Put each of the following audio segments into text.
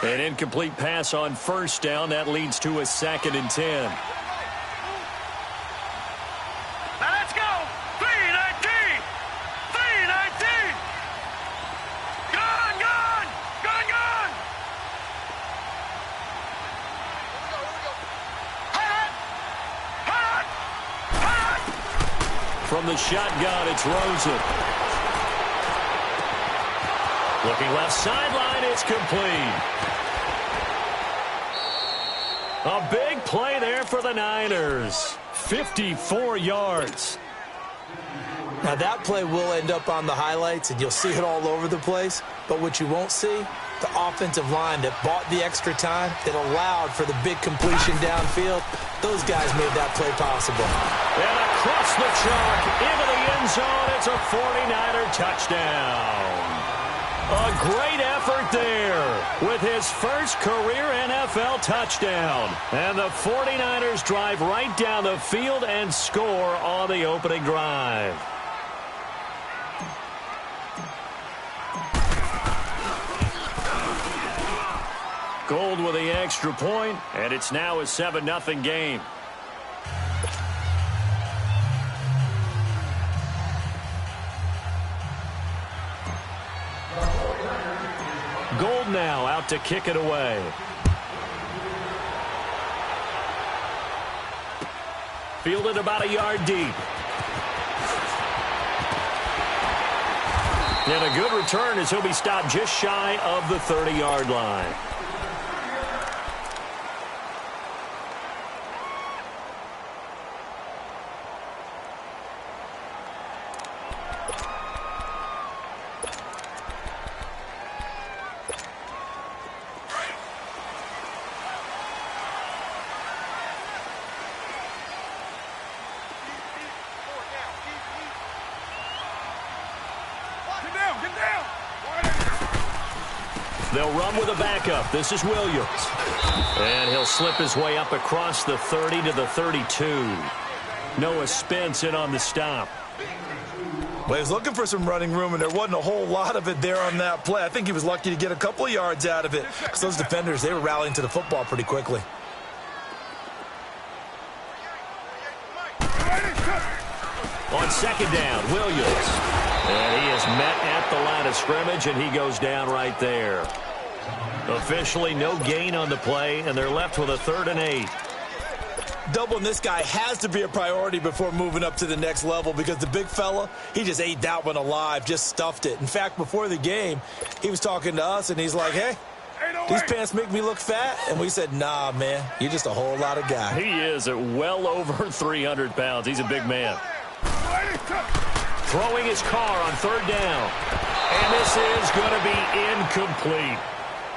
An incomplete pass on first down. That leads to a 2nd and 10. Now let's go. 319. 319. Gone, gone. Gone, gone. Hot. Hot. Hot. From the shotgun, it's Rosen. Looking left sideline, it's complete. A big play there for the Niners. 54 yards. Now that play will end up on the highlights, and you'll see it all over the place. But what you won't see, the offensive line that bought the extra time, that allowed for the big completion downfield, those guys made that play possible. And across the chalk, into the end zone, it's a 49er touchdown. A great effort there with his first career NFL touchdown. And the 49ers drive right down the field and score on the opening drive. Gold with the extra point, and it's now a 7-0 game. Gold now out to kick it away. Fielded about a yard deep. And a good return as he'll be stopped just shy of the 30-yard line. They'll run with a backup. This is Williams. And he'll slip his way up across the 30 to the 32. Noah Spence in on the stop. Well, he was looking for some running room, and there wasn't a whole lot of it there on that play. I think he was lucky to get a couple of yards out of it because those defenders, they were rallying to the football pretty quickly. On second down, Williams. And he is met at the line of scrimmage, and he goes down right there. Officially no gain on the play, and they're left with a 3rd and 8. Doubling this guy has to be a priority before moving up to the next level because the big fella, he just ate that one alive, just stuffed it. In fact, before the game, he was talking to us, and he's like, hey, these pants make me look fat? And we said, nah, man, you're just a whole lot of guy. He is at well over 300 pounds. He's a big man. Throwing his car on 3rd down. And this is going to be incomplete.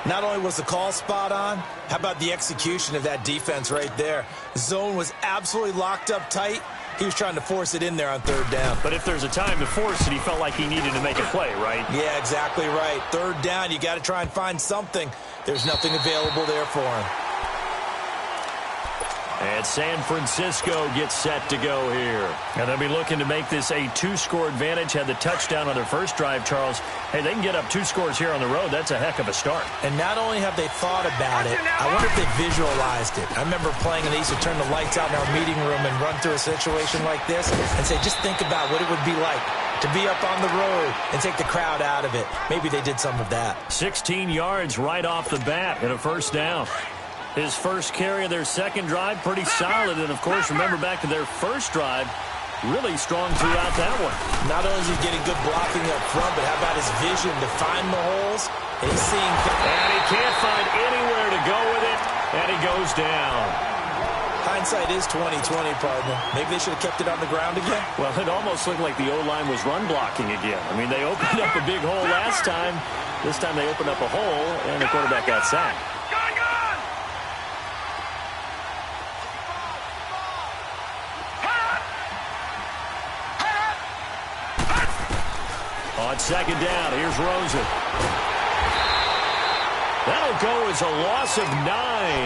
Not only was the call spot on, how about the execution of that defense right there? The zone was absolutely locked up tight. He was trying to force it in there on 3rd down. But if there's a time to force it, he felt like he needed to make a play, right? Yeah, exactly right. 3rd down, you got to try and find something. There's nothing available there for him. And San Francisco gets set to go here. And they'll be looking to make this a 2-score advantage. Had the touchdown on their first drive, Charles. Hey, they can get up 2 scores here on the road. That's a heck of a start. And not only have they thought about it, I wonder if they visualized it. I remember playing, and they used to turn the lights out in our meeting room and run through a situation like this and say, just think about what it would be like to be up on the road and take the crowd out of it. Maybe they did some of that. 16 yards right off the bat and a 1st down. His first carry of their second drive, pretty solid. And, of course, remember back to their first drive, really strong throughout that one. Not only is he getting good blocking up front, but how about his vision to find the holes? And he's seeing... And he can't find anywhere to go with it, and he goes down. Hindsight is 20/20, partner. Maybe they should have kept it on the ground again. Well, it almost looked like the O-line was run blocking again. I mean, they opened up a big hole last time. This time they opened up a hole, and the quarterback got sacked. On second down, here's Rosen. That'll go as a loss of 9,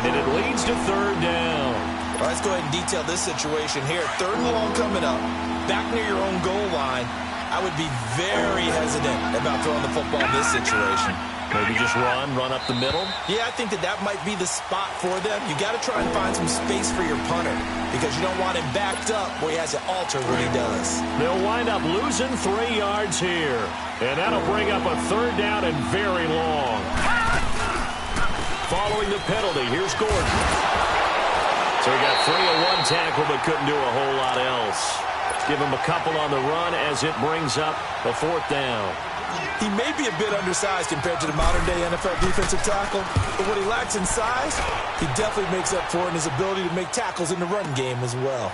and it leads to 3rd down. All right, let's go ahead and detail this situation here. 3rd and long coming up. Back near your own goal line. I would be very hesitant about throwing the football in this situation. Maybe just run up the middle? Yeah, I think that might be the spot for them. You got to try and find some space for your punter because you don't want him backed up where he has to alter what he does. They'll wind up losing 3 yards here. And that'll bring up a 3rd down and very long. Following the penalty, here's Gordon. So he got 3 on 1 tackle but couldn't do a whole lot else. Give him a couple on the run as it brings up a 4th down. He may be a bit undersized compared to the modern-day NFL defensive tackle, but what he lacks in size, he definitely makes up for in his ability to make tackles in the run game as well.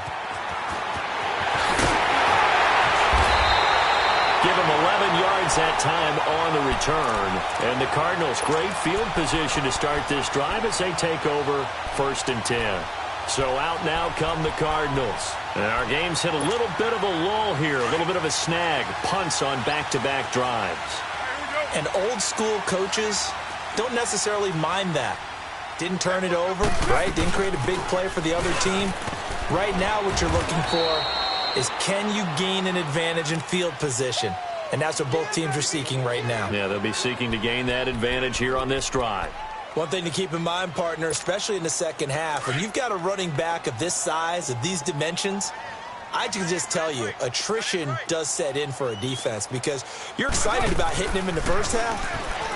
Give him 11 yards that time on the return. And the Cardinals, great field position to start this drive as they take over 1st and 10. So out now come the Cardinals. And our game's hit a little bit of a lull here, a little bit of a snag. Punts on back-to-back drives. And old-school coaches don't necessarily mind that. Didn't turn it over, right? Didn't create a big play for the other team. Right now what you're looking for is can you gain an advantage in field position? And that's what both teams are seeking right now. Yeah, they'll be seeking to gain that advantage here on this drive. One thing to keep in mind, partner, especially in the second half, when you've got a running back of this size, of these dimensions, I can just tell you, attrition does set in for a defense because you're excited about hitting him in the first half.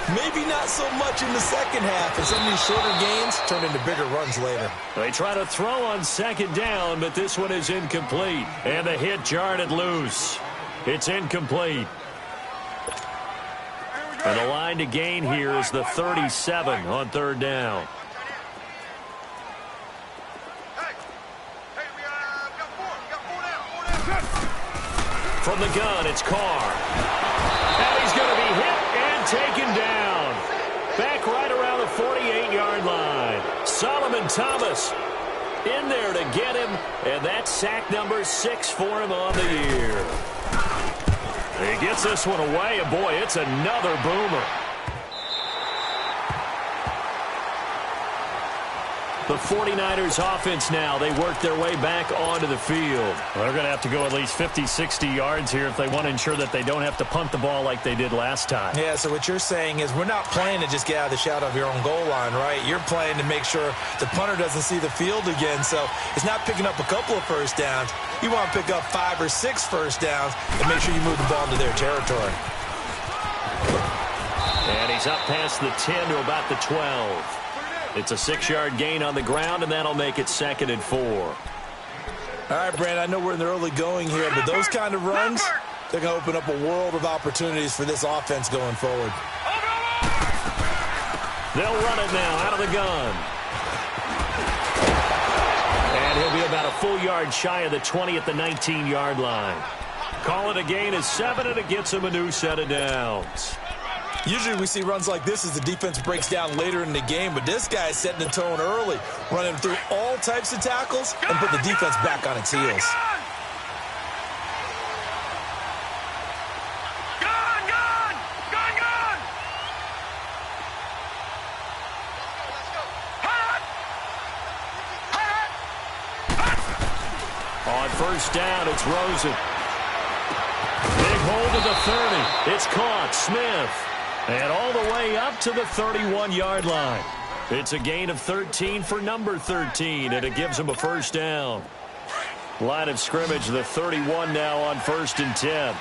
Maybe not so much in the second half, and some of these shorter gains turn into bigger runs later. They try to throw on 2nd down, but this one is incomplete. And the hit jarred it loose. It's incomplete. And the line to gain here is the 37 on 3rd down. From the gun, it's Carr. And he's going to be hit and taken down. Back right around the 48-yard line. Solomon Thomas in there to get him. And that's sack number 6 for him on the year. He gets this one away, and boy, it's another boomer. The 49ers offense now, they work their way back onto the field. Well, they're going to have to go at least 50, 60 yards here if they want to ensure that they don't have to punt the ball like they did last time. Yeah, so what you're saying is we're not playing to just get out of the shadow of your own goal line, right? You're playing to make sure the punter doesn't see the field again, so it's not picking up a couple of first downs. You want to pick up 5 or 6 first downs and make sure you move the ball into their territory. And he's up past the 10 to about the 12. It's a 6-yard gain on the ground, and that'll make it 2nd and 4. All right, Brandon, I know we're in the early going here, but those kind of runs, they're going to open up a world of opportunities for this offense going forward. They'll run it now out of the gun. And he'll be about a full yard shy of the 20 at the 19-yard line. Call it a gain of 7, and it gets him a new set of downs. Usually we see runs like this as the defense breaks down later in the game, but this guy is setting the tone early, running through all types of tackles and put the defense back on its heels. On 1st down, it's Rosen. Big hold of the 30. It's caught. Smith. And all the way up to the 31-yard line. It's a gain of 13 for number 13, and it gives him a 1st down. Line of scrimmage, the 31 now on 1st and 10.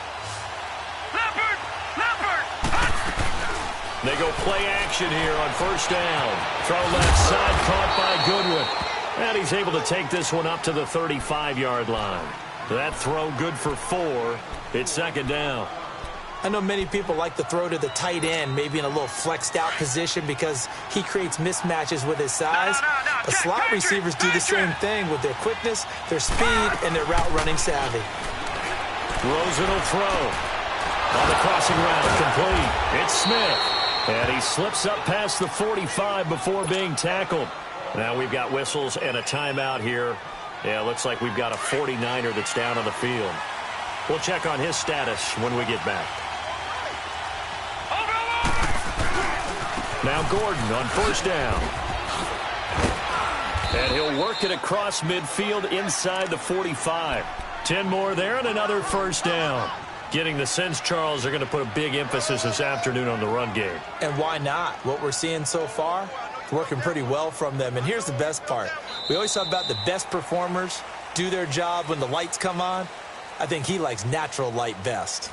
They go play action here on 1st down. Throw left side, caught by Goodwin. And he's able to take this one up to the 35-yard line. That throw good for 4. It's 2nd down. I know many people like to throw to the tight end, maybe in a little flexed out position because he creates mismatches with his size. But slot receivers do the same thing with their quickness, their speed, and their route running savvy. Rosen will throw. On the crossing route, complete. It's Smith. And he slips up past the 45 before being tackled. Now we've got whistles and a timeout here. Yeah, it looks like we've got a 49er that's down on the field. We'll check on his status when we get back. Now Gordon on 1st down. And he'll work it across midfield inside the 45. 10 more there and another 1st down. Getting the sense, Charles, they're going to put a big emphasis this afternoon on the run game. And why not? What we're seeing so far, it's working pretty well from them. And here's the best part. We always talk about the best performers do their job when the lights come on. I think he likes natural light best.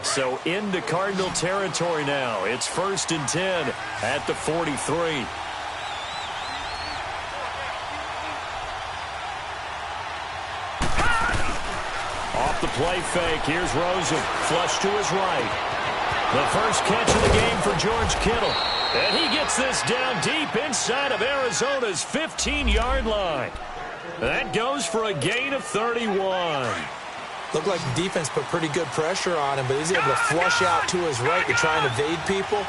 So into Cardinal territory now. It's 1st and 10 at the 43. Off the play fake, here's Rosen. Flush to his right. The first catch of the game for George Kittle. And he gets this down deep inside of Arizona's 15-yard line. That goes for a gain of 31. Looked like the defense put pretty good pressure on him, but he's able to flush out to his right to try and evade people.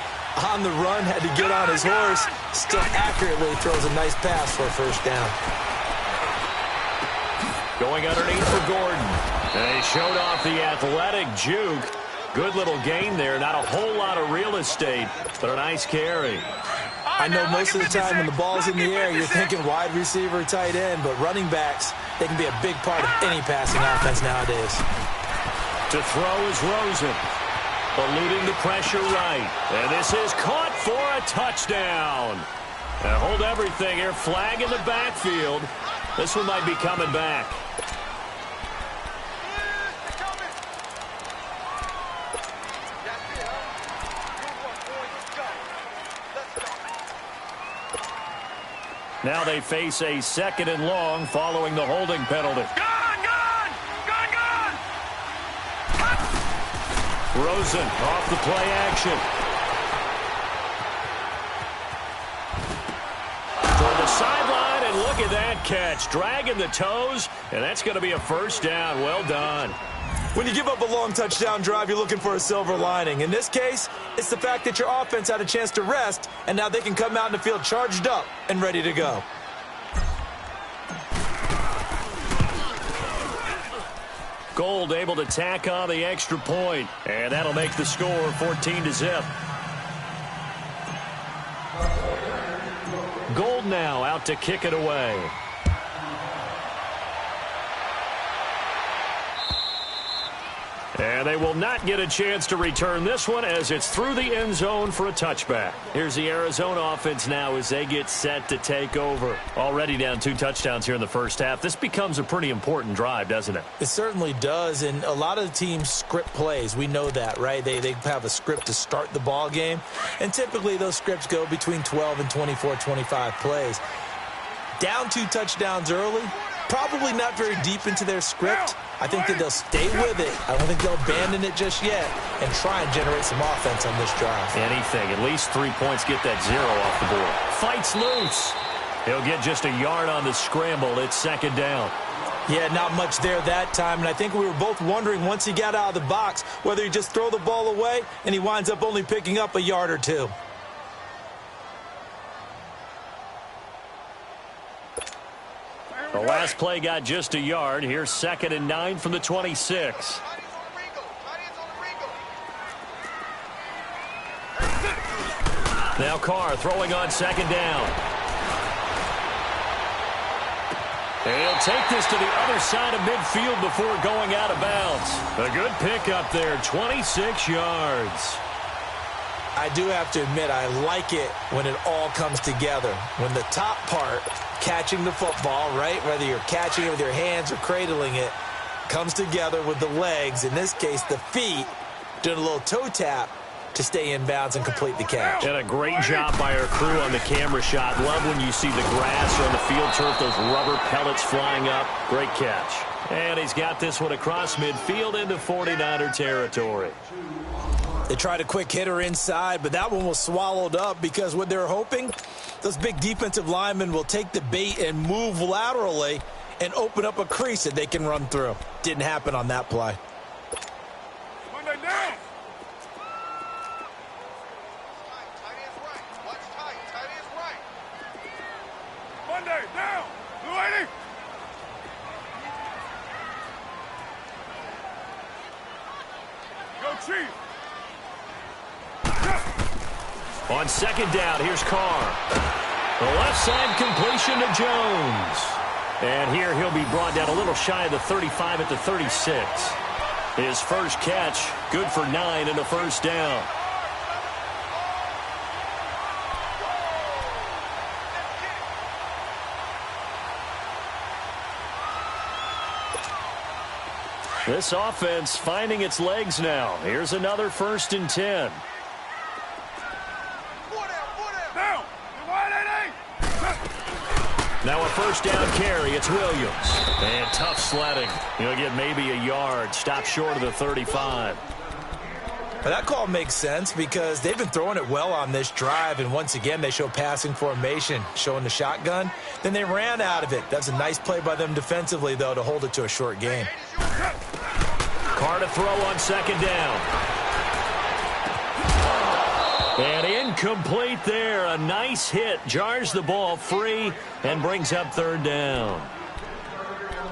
On the run, had to get on his horse. Still accurately throws a nice pass for a first down. Going underneath for Gordon. And he showed off the athletic juke. Good little gain there. Not a whole lot of real estate, but a nice carry. I know most of the time when the ball's in the air, you're thinking wide receiver, tight end, but running backs, they can be a big part of any passing offense nowadays. To throw is Rosen. Eluding the pressure right. And this is caught for a touchdown. Now hold everything here. Flag in the backfield. This one might be coming back. Now they face a 2nd and long following the holding penalty. Gone! Rosen off the play action. For the sideline, and look at that catch. Dragging the toes, and that's going to be a first down. Well done. When you give up a long touchdown drive, you're looking for a silver lining. In this case, it's the fact that your offense had a chance to rest, and now they can come out in the field charged up and ready to go. Gold able to tack on the extra point, and that'll make the score 14-0. Gold now out to kick it away. And they will not get a chance to return this one as it's through the end zone for a touchback. Here's the Arizona offense now as they get set to take over. Already down 2 touchdowns here in the first half. This becomes a pretty important drive, doesn't it? It certainly does, and a lot of the teams script plays. We know that, right? They have a script to start the ball game, and typically those scripts go between 12 and 24, 25 plays. Down 2 touchdowns early, probably not very deep into their script. I think that they'll stay with it. I don't think they'll abandon it just yet and try and generate some offense on this drive. Anything. At least 3 points, get that 0 off the board. Fights loose. He'll get just a yard on the scramble. It's 2nd down. Yeah, not much there that time, and I think we were both wondering once he got out of the box whether he just throw the ball away and he winds up only picking up a yard or 2. The last play got just a yard. Here's 2nd and 9 from the 26. Now Carr throwing on 2nd down. And he'll take this to the other side of midfield before going out of bounds. A good pickup there, 26 yards. I do have to admit, I like it when it all comes together. When the top part, catching the football, right, whether you're catching it with your hands or cradling it, comes together with the legs, in this case the feet, doing a little toe tap to stay in bounds and complete the catch. And a great job by our crew on the camera shot. Love when you see the grass or on the field turf, those rubber pellets flying up. Great catch. And he's got this one across midfield into 49er territory. They tried a quick hitter inside, but that one was swallowed up because what they're hoping, those big defensive linemen will take the bait and move laterally and open up a crease that they can run through. Didn't happen on that play. Monday down. Monday down. Blue 80. Go Chief. On 2nd down, here's Carr. The left side completion to Jones. And here he'll be brought down a little shy of the 35 at the 36. His first catch, good for 9 and a first down. This offense finding its legs now. Here's another 1st and 10. Now a first down carry. It's Williams. And tough sledding. He'll get maybe a yard. Stop short of the 35. Well, that call makes sense because they've been throwing it well on this drive, and once again they show passing formation, showing the shotgun. Then they ran out of it. That's a nice play by them defensively, though, to hold it to a short game. Carr to throw on 2nd down. And incomplete there. A nice hit. Jars the ball free and brings up 3rd down.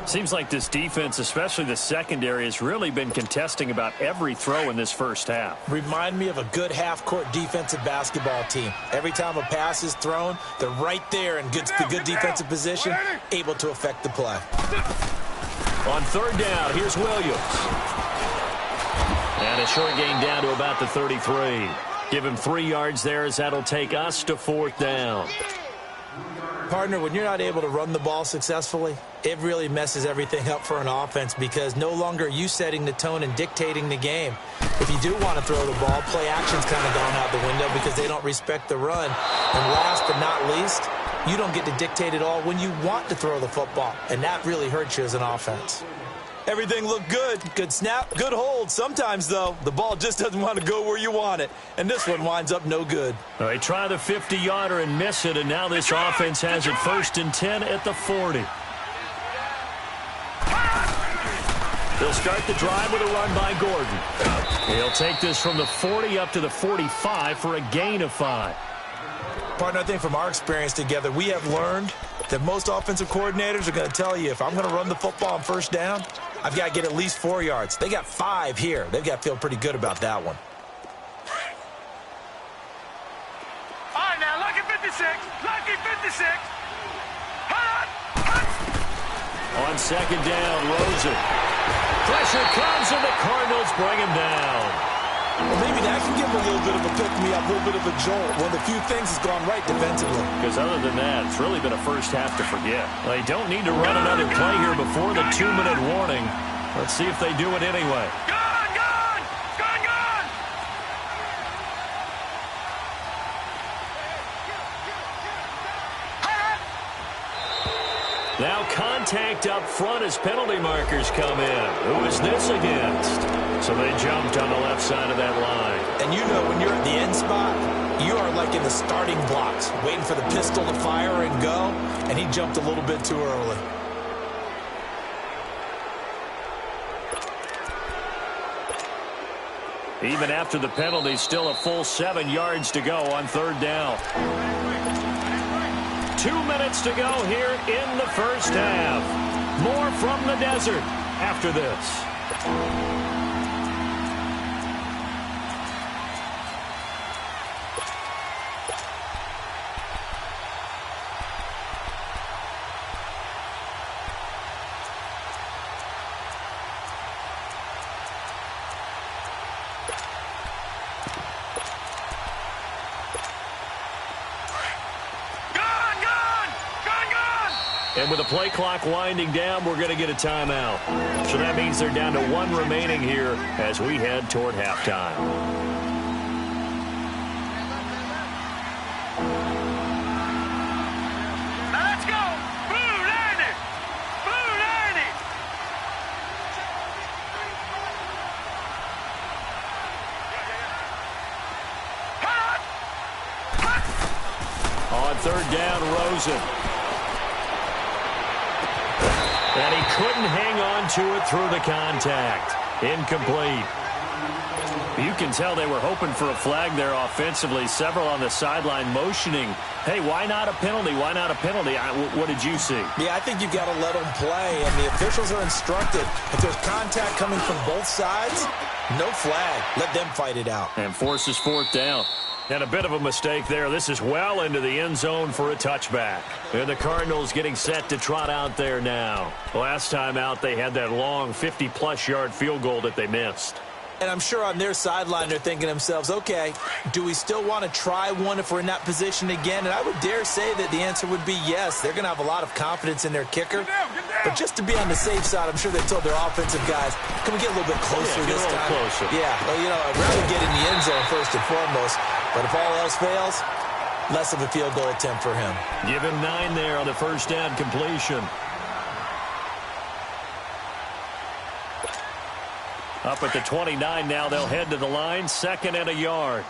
Seems like this defense, especially the secondary, has really been contesting about every throw in this first half. Remind me of a good half-court defensive basketball team. Every time a pass is thrown, they're right there in the good defensive position, able to affect the play. On 3rd down, here's Williams. And a short gain down to about the 33. Give him 3 yards there as that'll take us to 4th down. Partner, when you're not able to run the ball successfully, it really messes everything up for an offense because no longer are you setting the tone and dictating the game. If you do want to throw the ball, play action's kind of gone out the window because they don't respect the run. And last but not least, you don't get to dictate it all when you want to throw the football, and that really hurts you as an offense. Everything looked good. Good snap, good hold. Sometimes, though, the ball just doesn't want to go where you want it. And this one winds up no good. They try the 50-yarder and miss it, and now this offense has it 1st and 10 at the 40. They'll start the drive with a run by Gordon. He'll take this from the 40 up to the 45 for a gain of 5. Partner, I think from our experience together, we have learned that most offensive coordinators are going to tell you if I'm going to run the football on 1st down, I've got to get at least 4 yards. They got 5 here. They've got to feel pretty good about that one. All right, now, lucky 56. Lucky 56. On 2nd down, Rosen. Pressure comes, and the Cardinals bring him down. Well, maybe that can give him a little bit of a pick-me-up, a little bit of a jolt. One of the few things has gone right defensively. Because other than that, it's really been a first half to forget. They don't need to run another play here before the 2-minute warning. Let's see if they do it anyway. Gone, gone! Gone, gone! Now contact up front as penalty markers come in. Who is this against? So they jumped on the left side of that line. And you know when you're at the end spot, you are like in the starting blocks, waiting for the pistol to fire and go, and he jumped a little bit too early. Even after the penalty, still a full 7 yards to go on 3rd down. 2 minutes to go here in the first half. More from the desert after this. And with the play clock winding down, we're going to get a timeout. So that means they're down to 1 remaining here as we head toward halftime. Now let's go! Blue 90! Blue 90! On 3rd down, Rosen. And he couldn't hang on to it through the contact. Incomplete. You can tell they were hoping for a flag there offensively. Several on the sideline motioning, hey, why not a penalty? Why not a penalty? What did you see? Yeah, I think you've got to let them play, and the officials are instructed. If there's contact coming from both sides, no flag. Let them fight it out. And forces 4th down. And a bit of a mistake there. This is well into the end zone for a touchback. And the Cardinals getting set to trot out there now. Last time out, they had that long 50-plus yard field goal that they missed. And I'm sure on their sideline they're thinking to themselves, okay, do we still want to try one if we're in that position again? And I would dare say that the answer would be yes. They're going to have a lot of confidence in their kicker. But just to be on the safe side, I'm sure they told their offensive guys, can we get a little bit closer this time? Closer. Yeah, well, you know, I'd rather get in the end zone first and foremost. But if all else fails, less of a field goal attempt for him. Give him 9 there on the first down completion. Up at the 29 now, they'll head to the line, 2nd and a yard.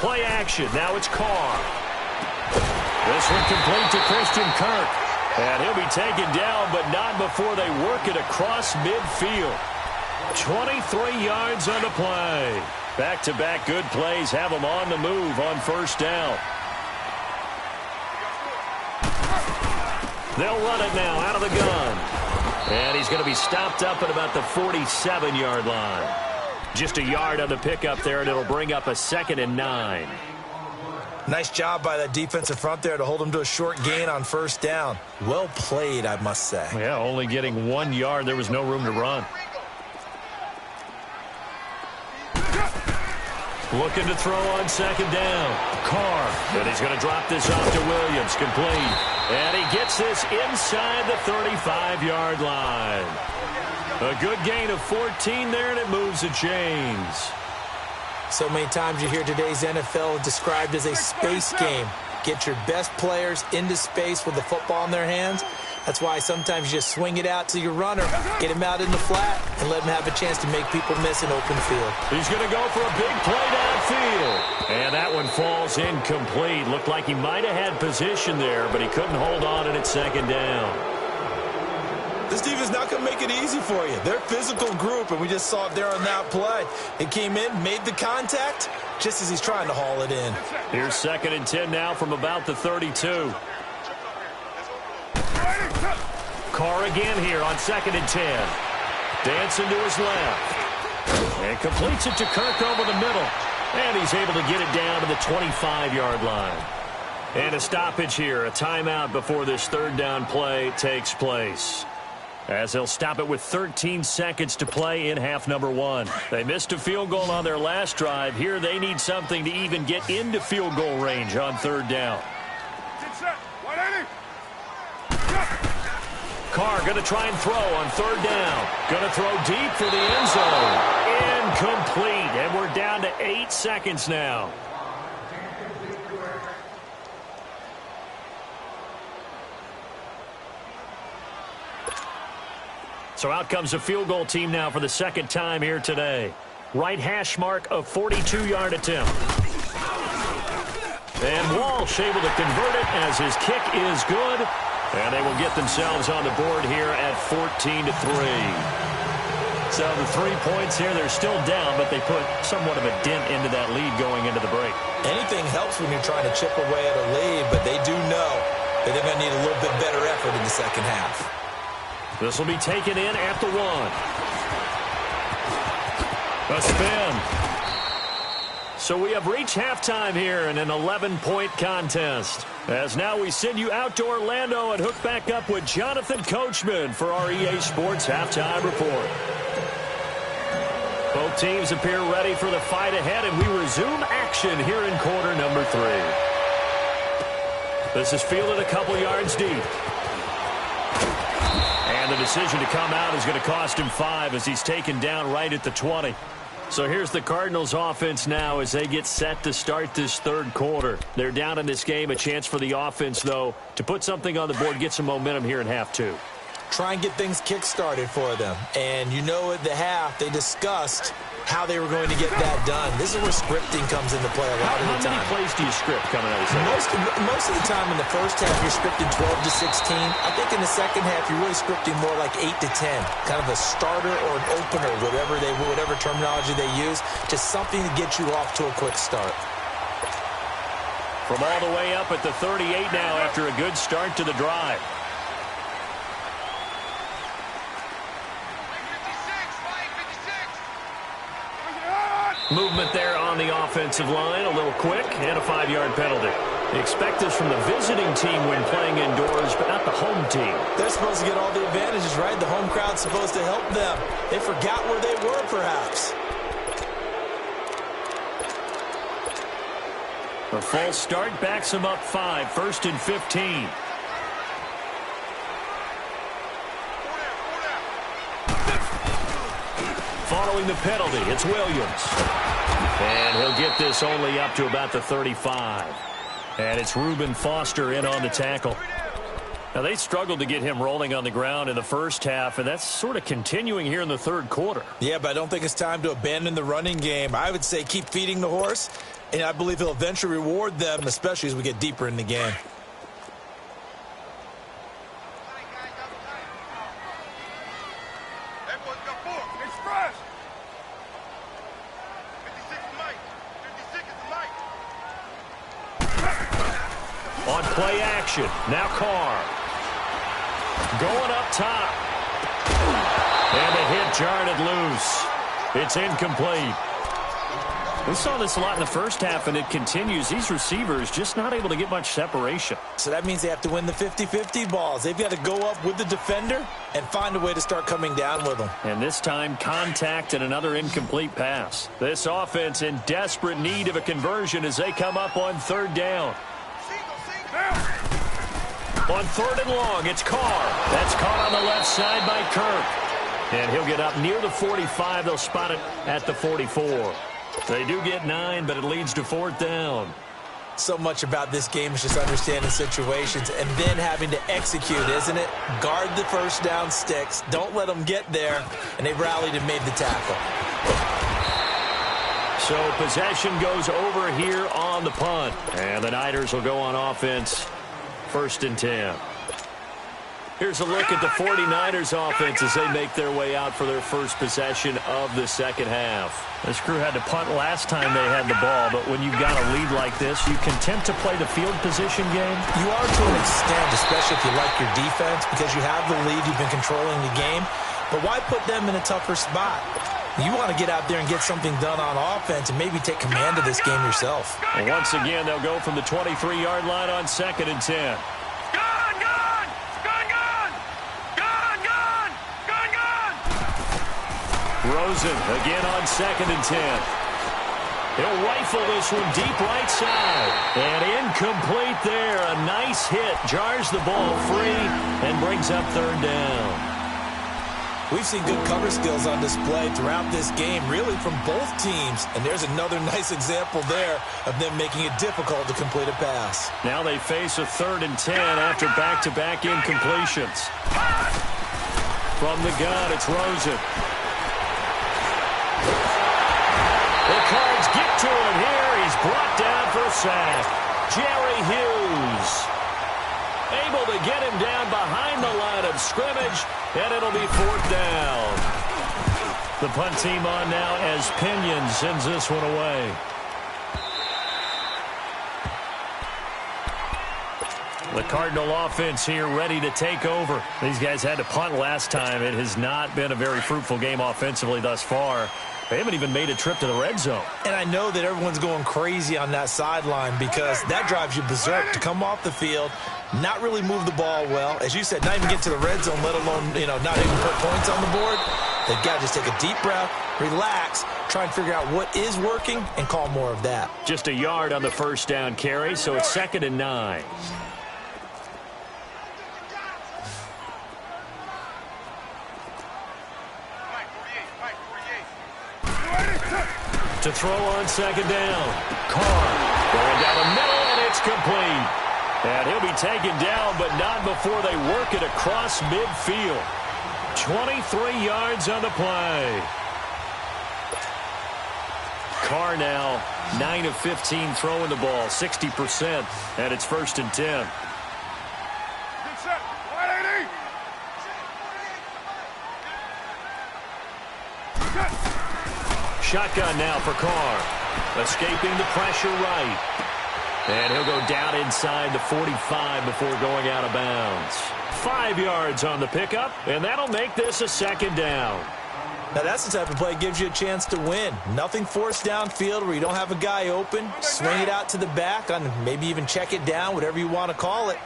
Play action, now it's Carr. This one complete to Christian Kirk. And he'll be taken down, but not before they work it across midfield. 23 yards on the play. Back-to-back good plays have them on the move on first down. They'll run it now out of the gun. And he's going to be stopped up at about the 47-yard line. Just a yard on the pickup there, and it'll bring up a 2nd and 9. Nice job by that defensive front there to hold him to a short gain on first down. Well played, I must say. Yeah, only getting 1 yard. There was no room to run. Looking to throw on 2nd down. Carr. And he's going to drop this off to Williams. Complete. And he gets this inside the 35-yard line. A good gain of 14 there, and it moves the chains. So many times you hear today's NFL described as a space game. Get your best players into space with the football in their hands. That's why sometimes you just swing it out to your runner, get him out in the flat, and let him have a chance to make people miss an open field. He's going to go for a big play downfield. And that one falls incomplete. Looked like he might have had position there, but he couldn't hold on it at 2nd down. This defense not going to make it easy for you. They're a physical group, and we just saw it there on that play. It came in, made the contact, just as he's trying to haul it in. Here's 2nd and 10 now from about the 32. Carr again here on 2nd and 10. Dancing to his left. And completes it to Kirk over the middle. And he's able to get it down to the 25-yard line. And a stoppage here, a timeout before this 3rd down play takes place. As they'll stop it with 13 seconds to play in half number 1. They missed a field goal on their last drive. Here they need something to even get into field goal range on 3rd down. Carr going to try and throw on 3rd down. Going to throw deep for the end zone. Incomplete. And we're down to 8 seconds now. So out comes the field goal team now for the 2nd time here today. Right hash mark of 42-yard attempt. And Walsh able to convert it as his kick is good. And they will get themselves on the board here at 14-3. So the 3 points here, they're still down, but they put somewhat of a dent into that lead going into the break. Anything helps when you're trying to chip away at a lead, but they do know that they're going to need a little bit better effort in the second half. This will be taken in at the 1. A spin. So we have reached halftime here in an 11-point contest. As now we send you out to Orlando and hook back up with Jonathan Coachman for our EA Sports Halftime Report. Both teams appear ready for the fight ahead, and we resume action here in quarter number 3. This is fielded a couple yards deep. And the decision to come out is going to cost him 5 as he's taken down right at the 20. So here's the Cardinals offense now as they get set to start this 3rd quarter. They're down in this game. A chance for the offense, though, to put something on the board, get some momentum here in half 2. Try and get things kick-started for them. And you know at the half, they discussed how they were going to get that done. This is where scripting comes into play a lot of the time. How many plays do you script coming out of the second? Most of the time in the first half, you're scripting 12 to 16. I think in the second half, you're really scripting more like 8 to 10. Kind of a starter or an opener, whatever terminology they use. Just something to get you off to a quick start. From all the way up at the 38 now after a good start to the drive. Movement there on the offensive line, a little quick, and a 5-yard penalty. They expect this from the visiting team when playing indoors, but not the home team. They're supposed to get all the advantages, right? The home crowd's supposed to help them. They forgot where they were, perhaps. A false start backs them up 5, 1st and 15. Following the penalty, it's Williams. And he'll get this only up to about the 35. And it's Reuben Foster in on the tackle. Now, they struggled to get him rolling on the ground in the first half, and that's sort of continuing here in the third quarter. Yeah, but I don't think it's time to abandon the running game. I would say keep feeding the horse, and I believe he'll eventually reward them, especially as we get deeper in the game. On play action, now Carr. Going up top. And the hit jarred it loose. It's incomplete. We saw this a lot in the first half, and it continues. These receivers just not able to get much separation. So that means they have to win the 50-50 balls. They've got to go up with the defender and find a way to start coming down with them. And this time, contact and another incomplete pass. This offense in desperate need of a conversion as they come up on 3rd down. On 3rd and long, it's Carr. That's caught on the left side by Kirk. And he'll get up near the 45. They'll spot it at the 44. They do get 9, but it leads to 4th down. So much about this game is just understanding situations and then having to execute, isn't it? Guard the first down sticks. Don't let them get there. And they rallied and made the tackle. So possession goes over here on the punt. And the Niners will go on offense, 1st and 10. Here's a look at the 49ers offense as they make their way out for their first possession of the second half. This crew had to punt last time they had the ball, but when you've got a lead like this, you content to play the field position game? You are to an extent, especially if you like your defense, because you have the lead, you've been controlling the game. But why put them in a tougher spot? You want to get out there and get something done on offense and maybe take command of this game yourself. And once again, they'll go from the 23-yard line on 2nd and 10. Rosen again on 2nd and 10. He'll rifle this one deep right side. And incomplete there. A nice hit. Jars the ball free and brings up 3rd down. We've seen good cover skills on display throughout this game, really from both teams. And there's another nice example there of them making it difficult to complete a pass. Now they face a 3rd and 10 after back-to-back incompletions. From the gun, it's Rosen. The Cards get to him here. He's brought down for a sack. Jerry Hughes able to get him down behind the line of scrimmage, and it'll be 4th down. The punt team on now as Pinion sends this one away. The Cardinal offense here ready to take over. These guys had to punt last time. It has not been a very fruitful game offensively thus far. They haven't even made a trip to the red zone. And I know that everyone's going crazy on that sideline because that drives you berserk to come off the field, not really move the ball well. As you said, not even get to the red zone, let alone, not even put points on the board. They've got to just take a deep breath, relax, try and figure out what is working, and call more of that. Just a yard on the first down carry, so it's 2nd and 9. To throw on 2nd down. Carr going down the middle, and it's complete. And he'll be taken down, but not before they work it across midfield. 23 yards on the play. Carr now 9 of 15 throwing the ball, 60%, and it's 1st and 10. Shotgun now for Carr. Escaping the pressure right. And he'll go down inside the 45 before going out of bounds. 5 yards on the pickup, and that'll make this a 2nd down. Now, that's the type of play that gives you a chance to win. Nothing forced downfield where you don't have a guy open. Swing it out to the back, on maybe even check it down, whatever you want to call it.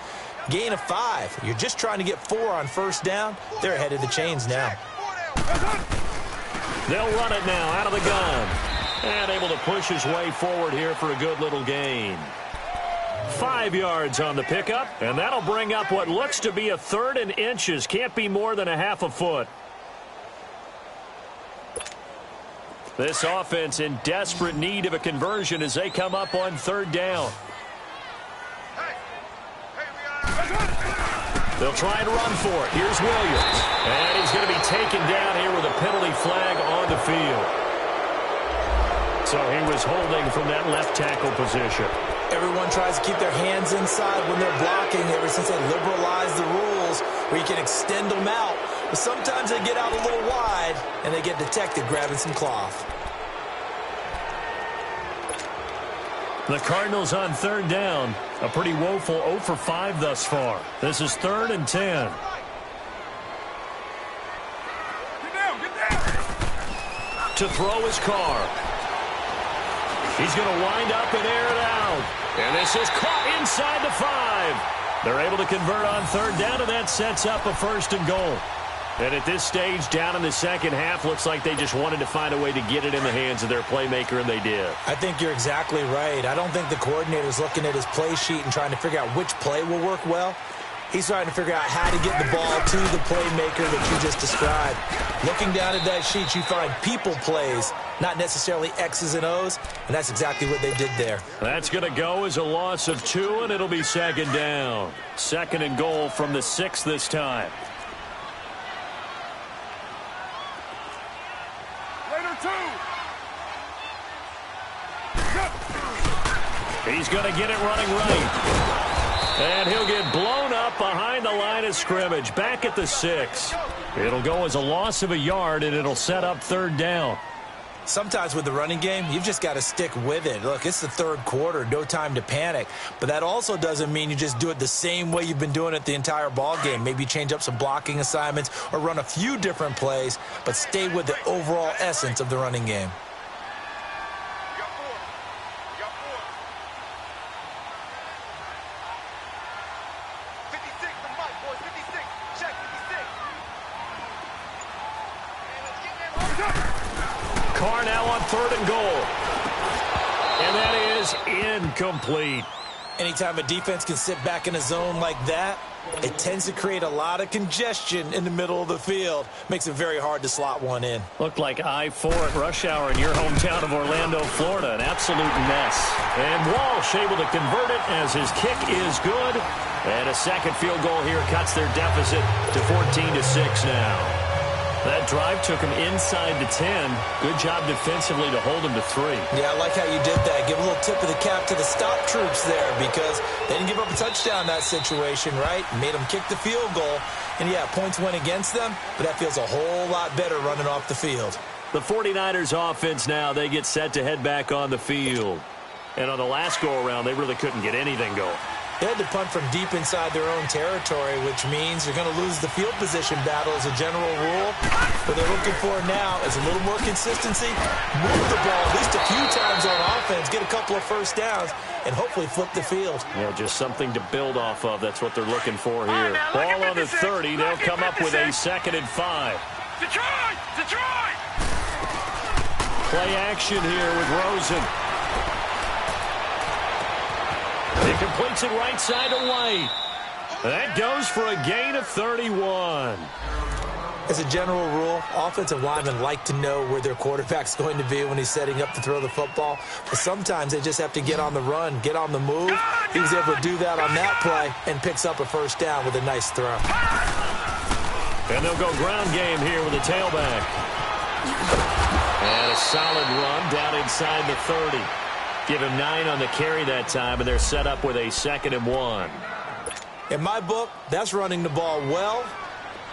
Gain of 5. You're just trying to get 4 on first down. They're ahead of the chains now. They'll run it now out of the gun. And able to push his way forward here for a good little gain. 5 yards on the pickup, and that'll bring up what looks to be a 3rd and inches. Can't be more than a half a foot. This offense in desperate need of a conversion as they come up on 3rd down. They'll try and run for it. Here's Williams. And he's going to be taken down here with a penalty flag on the field. So he was holding from that left tackle position. Everyone tries to keep their hands inside when they're blocking ever since they liberalized the rules where you can extend them out. But sometimes they get out a little wide and they get detected grabbing some cloth. The Cardinals on 3rd down. A pretty woeful 0 for 5 thus far. This is 3rd and 10. Get down, get down. To throw his car. He's going to wind up and air it out. And this is caught inside the 5. They're able to convert on 3rd down, and that sets up a 1st and goal. And at this stage, down in the second half, looks like they just wanted to find a way to get it in the hands of their playmaker, and they did. I think you're exactly right. I don't think the coordinator's looking at his play sheet and trying to figure out which play will work well. He's trying to figure out how to get the ball to the playmaker that you just described. Looking down at that sheet, you find people plays, not necessarily X's and O's, and that's exactly what they did there. That's going to go as a loss of 2, and it'll be 2nd down. 2nd and goal from the 6 this time. He's going to get it running right. And he'll get blown up behind the line of scrimmage. Back at the 6. It'll go as a loss of a yard, and it'll set up 3rd down. Sometimes with the running game, you've just got to stick with it. Look, it's the 3rd quarter, no time to panic. But that also doesn't mean you just do it the same way you've been doing it the entire ball game. Maybe change up some blocking assignments or run a few different plays, but stay with the overall essence of the running game. Carr now on 3rd and goal. And that is incomplete. Anytime a defense can sit back in a zone like that, it tends to create a lot of congestion in the middle of the field. Makes it very hard to slot one in. Looked like I-4 at rush hour in your hometown of Orlando, Florida. An absolute mess. And Walsh able to convert it as his kick is good. And a 2nd field goal here cuts their deficit to 14-6 now. That drive took him inside the 10. Good job defensively to hold him to 3. Yeah, I like how you did that. Give a little tip of the cap to the stop troops there because they didn't give up a touchdown in that situation, right? Made them kick the field goal. And, yeah, points went against them, but that feels a whole lot better running off the field. The 49ers offense now, they get set to head back on the field. And on the last go-around, they really couldn't get anything going. They had to punt from deep inside their own territory, which means you're going to lose the field position battle as a general rule. What they're looking for now is a little more consistency, move the ball at least a few times on offense, get a couple of first downs, and hopefully flip the field. Yeah, just something to build off of. That's what they're looking for here. Ball on the 30. They'll come up with a 2nd and 5. Detroit! Detroit! Play action here with Rosen. He completes it right side to White. That goes for a gain of 31. As a general rule, offensive linemen like to know where their quarterback's going to be when he's setting up to throw the football. But sometimes they just have to get on the run, get on the move. He was able to do that on that play and picks up a 1st down with a nice throw. And they'll go ground game here with a tailback. And a solid run down inside the 30. Give him 9 on the carry that time, and they're set up with a 2nd and 1. In my book, that's running the ball well,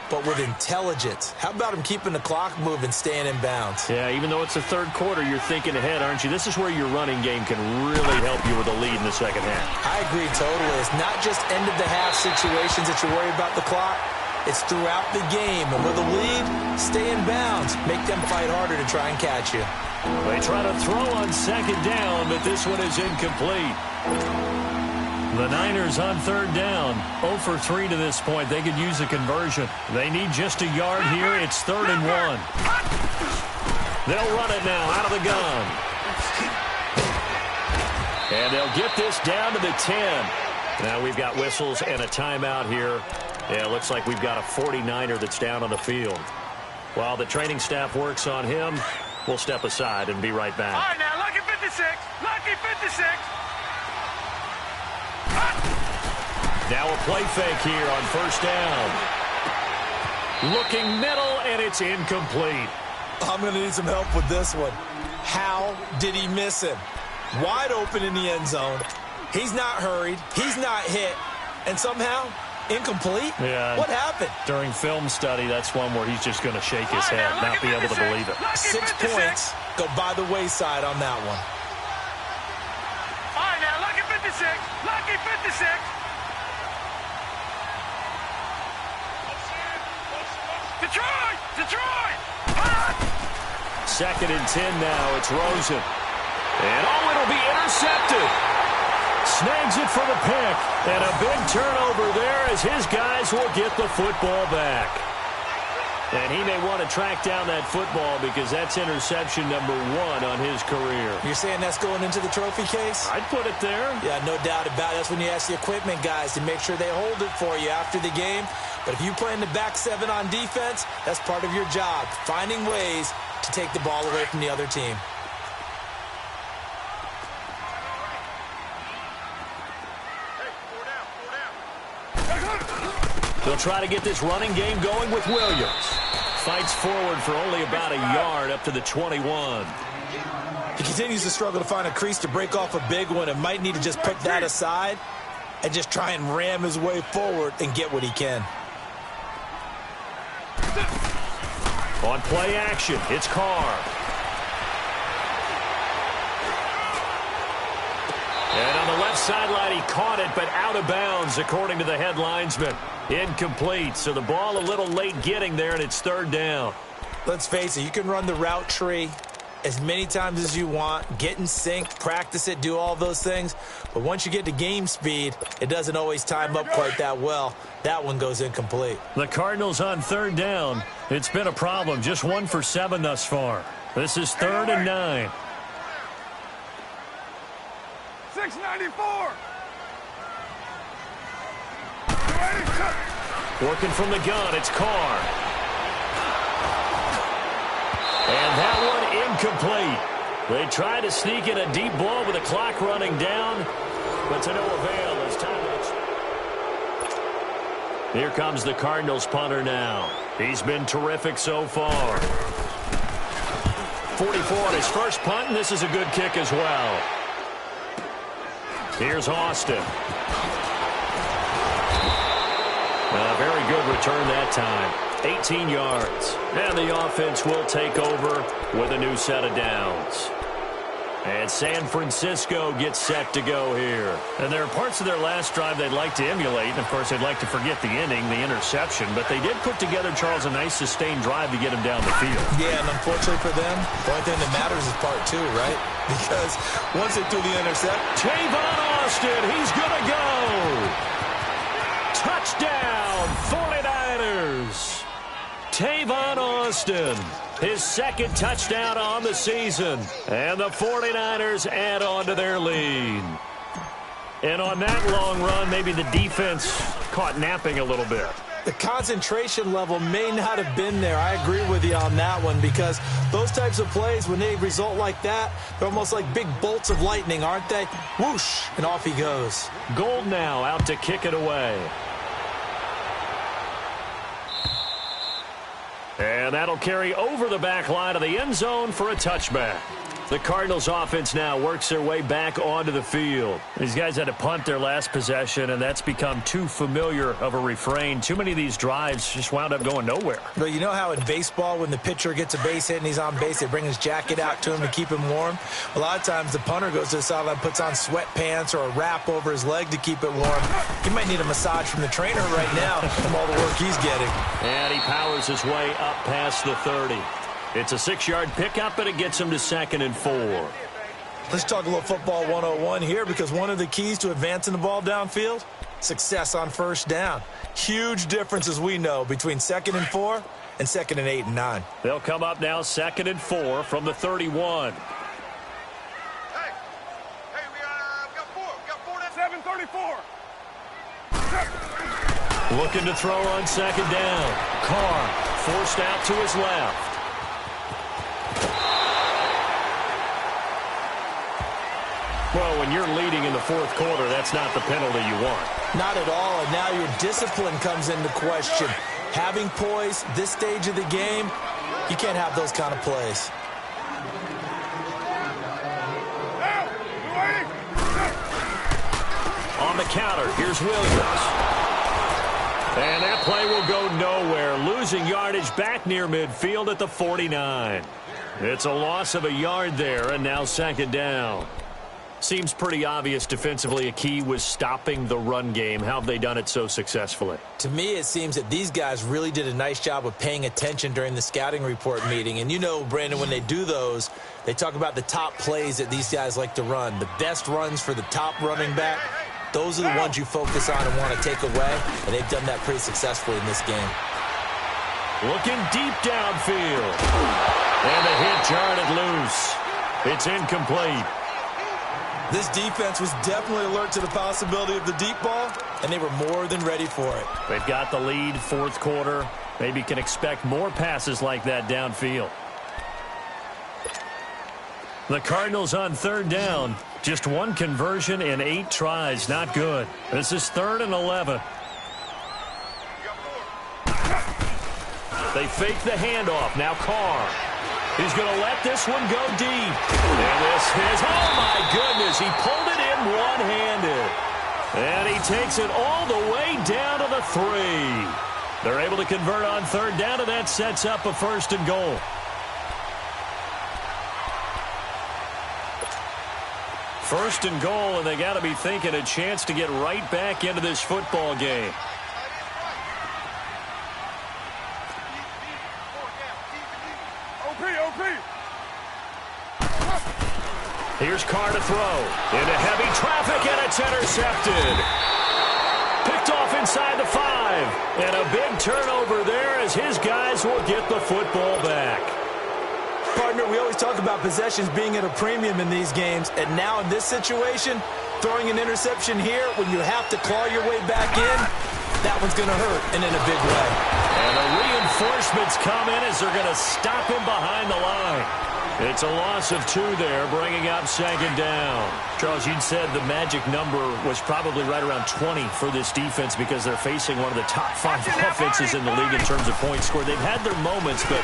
but with intelligence. How about him keeping the clock moving, staying in bounds? Yeah, even though it's the 3rd quarter, you're thinking ahead, aren't you? This is where your running game can really help you with a lead in the second half. I agree totally. It's not just end-of-the-half situations that you worry about the clock. It's throughout the game. And with a lead, stay in bounds. Make them fight harder to try and catch you. They try to throw on second down, but this one is incomplete. The Niners on third down. 0 for 3 to this point. They could use a conversion. They need just a yard here. It's 3rd and 1. They'll run it now out of the gun. And they'll get this down to the 10. Now we've got whistles and a timeout here. Yeah, it looks like we've got a 49er that's down on the field. While the training staff works on him, we'll step aside and be right back. All right, now, lucky 56. Lucky 56. Now a play fake here on first down. Looking middle, and it's incomplete. I'm going to need some help with this one. How did he miss him? Wide open in the end zone. He's not hurried. He's not hit. And somehow, incomplete? Yeah. What happened? During film study, that's one where he's just going to shake his head, not be able to believe it. 6 points go by the wayside on that one. All right, now, lucky 56. Lucky 56. Detroit! Detroit! Second and 10 now. It's Rosen. And, oh, it'll be intercepted. Snags it for the pick. And a big turnover there as his guys will get the football back. And he may want to track down that football because that's interception number 1 on his career. You're saying that's going into the trophy case? I'd put it there. Yeah, no doubt about it. That's when you ask the equipment guys to make sure they hold it for you after the game. But if you play in the back 7 on defense, that's part of your job, finding ways to take the ball away from the other team. They'll try to get this running game going with Williams. Fights forward for only about a yard up to the 21. He continues to struggle to find a crease to break off a big one and might need to just put that aside and just try and ram his way forward and get what he can. On play action, it's Carr. And on the left sideline, he caught it, but out of bounds, according to the head linesman. Incomplete, so the ball a little late getting there, and it's 3rd down. Let's face it, you can run the route tree as many times as you want, get in sync, practice it, do all those things. But once you get to game speed, it doesn't always time up quite that well. That one goes incomplete. The Cardinals on 3rd down. It's been a problem, just 1 for 7 thus far. This is 3rd and 9. 694. Working from the gun, it's Carr. And that one incomplete. They try to sneak in a deep ball with the clock running down, but to no avail as time. Here comes the Cardinals punter now. He's been terrific so far. 44 on his first punt, and this is a good kick as well. Here's Austin. A very good return that time. 18 yards. And the offense will take over with a new set of downs. And San Francisco gets set to go here. And there are parts of their last drive they'd like to emulate. And, of course, they'd like to forget the inning, the interception. But they did put together, Charles, a nice sustained drive to get him down the field. Yeah, and unfortunately for them, the only thing that matters is part 2, right? Because once they threw the intercept. Tavon Austin, he's going to go. Touchdown, 49ers. Tavon Austin, his 2nd touchdown on the season. And the 49ers add on to their lead. And on that long run, maybe the defense caught napping a little bit. The concentration level may not have been there. I agree with you on that one because those types of plays, when they result like that, they're almost like big bolts of lightning, aren't they? Whoosh, and off he goes. Gold now out to kick it away. And that'll carry over the back line of the end zone for a touchback. The Cardinals offense now works their way back onto the field. These guys had to punt their last possession, and that's become too familiar of a refrain. Too many of these drives just wound up going nowhere. But you know how in baseball, when the pitcher gets a base hit and he's on base, they bring his jacket out to him to keep him warm? A lot of times the punter goes to the sideline, puts on sweatpants or a wrap over his leg to keep it warm. He might need a massage from the trainer right now from all the work he's getting. And he powers his way up past the 30. It's a 6-yard pickup, and it gets him to 2nd and 4. Let's talk a little football 101 here, because one of the keys to advancing the ball downfield, success on first down. Huge difference, as we know, between 2nd and 4 and 2nd and 8 and 9. They'll come up now 2nd and 4 from the 31. Hey, we got 4. We got 4. That's 7:34. Looking to throw on 2nd down. Carr forced out to his left. Well, when you're leading in the 4th quarter, that's not the penalty you want. Not at all, and now your discipline comes into question. Having poise this stage of the game, you can't have those kind of plays. On the counter, here's Williams. And that play will go nowhere, losing yardage back near midfield at the 49. It's a loss of a yard there, and now 2nd down. Seems pretty obvious defensively a key was stopping the run game. How have they done it so successfully? To me, it seems that these guys really did a nice job of paying attention during the scouting report meeting. And you know, Brandon, when they do those, they talk about the top plays that these guys like to run. The best runs for the top running back, those are the ones you focus on and want to take away. And they've done that pretty successfully in this game. Looking deep downfield. And a hit jarred it loose. It's incomplete. This defense was definitely alert to the possibility of the deep ball, and they were more than ready for it. They've got the lead, 4th quarter. Maybe can expect more passes like that downfield. The Cardinals on 3rd down. Just one conversion in 8 tries. Not good. This is 3rd and 11. They fake the handoff. Now Carr. He's going to let this one go deep. And this is, oh my goodness, he pulled it in one-handed. And he takes it all the way down to the 3. They're able to convert on 3rd down, and that sets up a 1st and goal. First and goal, and they got to be thinking a chance to get right back into this football game. Here's Carr to throw. Into heavy traffic, and it's intercepted. Picked off inside the 5. And a big turnover there as his guys will get the football back. Partner, we always talk about possessions being at a premium in these games. And now in this situation, throwing an interception here when you have to claw your way back in, that one's going to hurt, and in a big way. And the reinforcements come in as they're going to stop him behind the line. It's a loss of 2 there, bringing up 2nd down. Charles, you'd said the magic number was probably right around 20 for this defense because they're facing one of the top 5 offenses in the league in terms of points scored. They've had their moments, but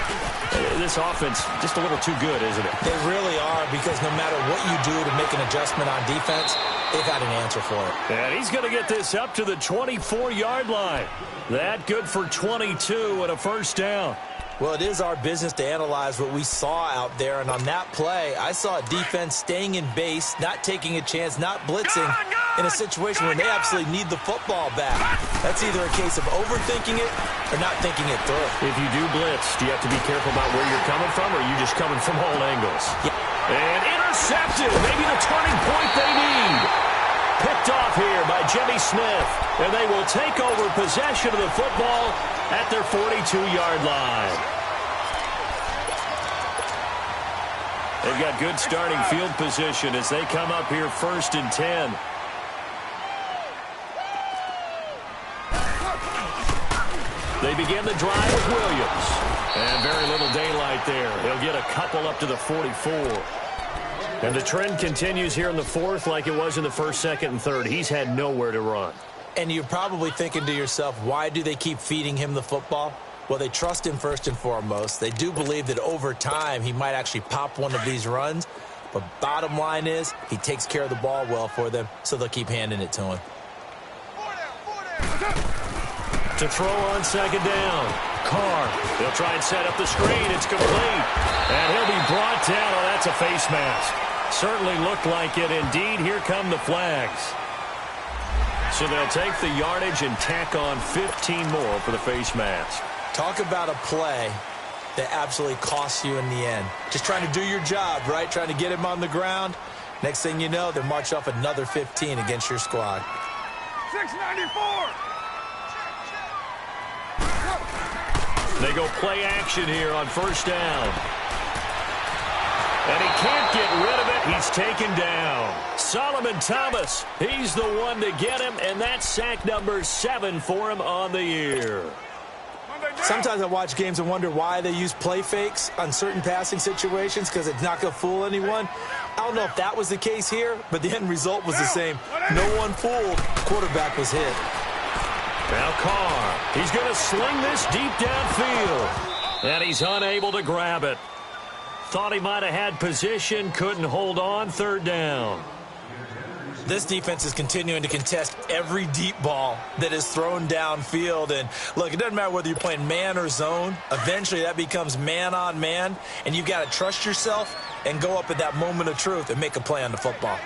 this offense just a little too good, isn't it? They really are, because no matter what you do to make an adjustment on defense, they've got an answer for it. And he's going to get this up to the 24-yard line. That good for 22 and a 1st down. Well, it is our business to analyze what we saw out there, and on that play, I saw a defense staying in base, not taking a chance, not blitzing, in a situation where they absolutely need the football back. That's either a case of overthinking it or not thinking it through. If you do blitz, do you have to be careful about where you're coming from, or are you just coming from all angles? Yeah. And intercepted, maybe the turning point they need. Picked off here by Jimmy Smith, and they will take over possession of the football at their 42-yard line. They've got good starting field position as they come up here 1st and 10. They begin the drive with Williams. And very little daylight there. They'll get a couple up to the 44. And the trend continues here in the 4th like it was in the 1st, 2nd, and 3rd. He's had nowhere to run. And you're probably thinking to yourself, why do they keep feeding him the football? Well, they trust him first and foremost. They do believe that over time he might actually pop one of these runs. But bottom line is he takes care of the ball well for them, so they'll keep handing it to him. To throw on second down. Carr. He'll try and set up the screen. It's complete. And he'll be brought down. Oh, that's a face mask. Certainly looked like it. Indeed, here come the flags. So they'll take the yardage and tack on 15 more for the face mask. Talk about a play that absolutely costs you in the end. Just trying to do your job, right? Trying to get him on the ground. Next thing you know, they march off another 15 against your squad. 694. They go play action here on first down. And he can't get rid of it. He's taken down. Solomon Thomas, he's the one to get him, and that's sack number 7 for him on the year. Sometimes I watch games and wonder why they use play fakes on certain passing situations because it's not going to fool anyone. I don't know if that was the case here, but the end result was the same. No one fooled. Quarterback was hit. Now Carr, he's going to sling this deep downfield, and he's unable to grab it. Thought he might have had position, couldn't hold on, third down. This defense is continuing to contest every deep ball that is thrown downfield. And, look, it doesn't matter whether you're playing man or zone. Eventually that becomes man on man, and you've got to trust yourself and go up at that moment of truth and make a play on the football.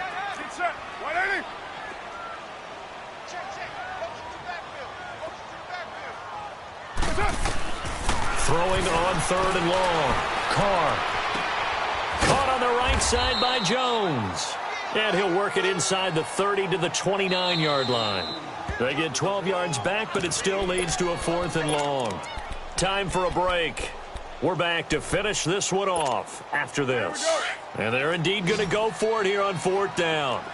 Throwing on third and long. Carr. Caught on the right side by Jones. And he'll work it inside the 30 to the 29-yard line. They get 12 yards back, but it still leads to a 4th and long. Time for a break. We're back to finish this one off after this. And they're indeed going to go for it here on 4th down.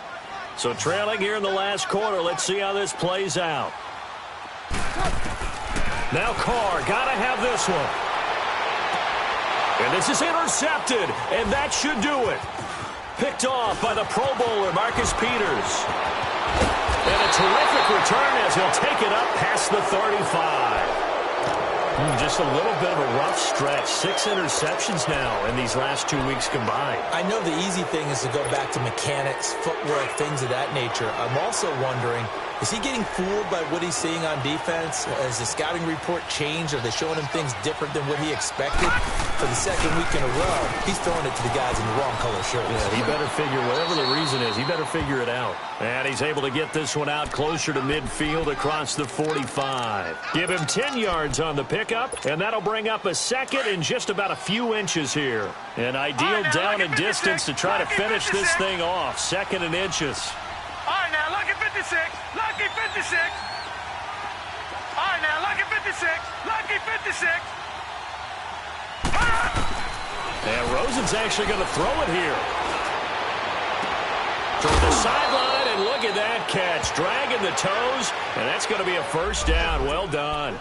So trailing here in the last quarter, let's see how this plays out. Now Carr, got to have this one. And this is intercepted, and that should do it. Picked off by the Pro Bowler, Marcus Peters. And a terrific return as he'll take it up past the 35. Just a little bit of a rough stretch. 6 interceptions now in these last 2 weeks combined. I know the easy thing is to go back to mechanics, footwork, things of that nature. I'm also wondering, is he getting fooled by what he's seeing on defense? Has the scouting report changed? Are they showing him things different than what he expected? For the second week in a row, he's throwing it to the guys in the wrong color shirts. Yeah, he better figure, whatever the reason is, he better figure it out. And he's able to get this one out closer to midfield across the 45. Give him 10 yards on the pickup, and that'll bring up a second in just about a few inches here. An ideal down and distance to try to finish this thing off. 2nd and inches. All right, now, lucky 56. Lucky 56. All right, now, lucky 56. Lucky 56. And Rosen's actually going to throw it here. From the sideline, and look at that catch. Dragging the toes, and that's going to be a first down. Well done.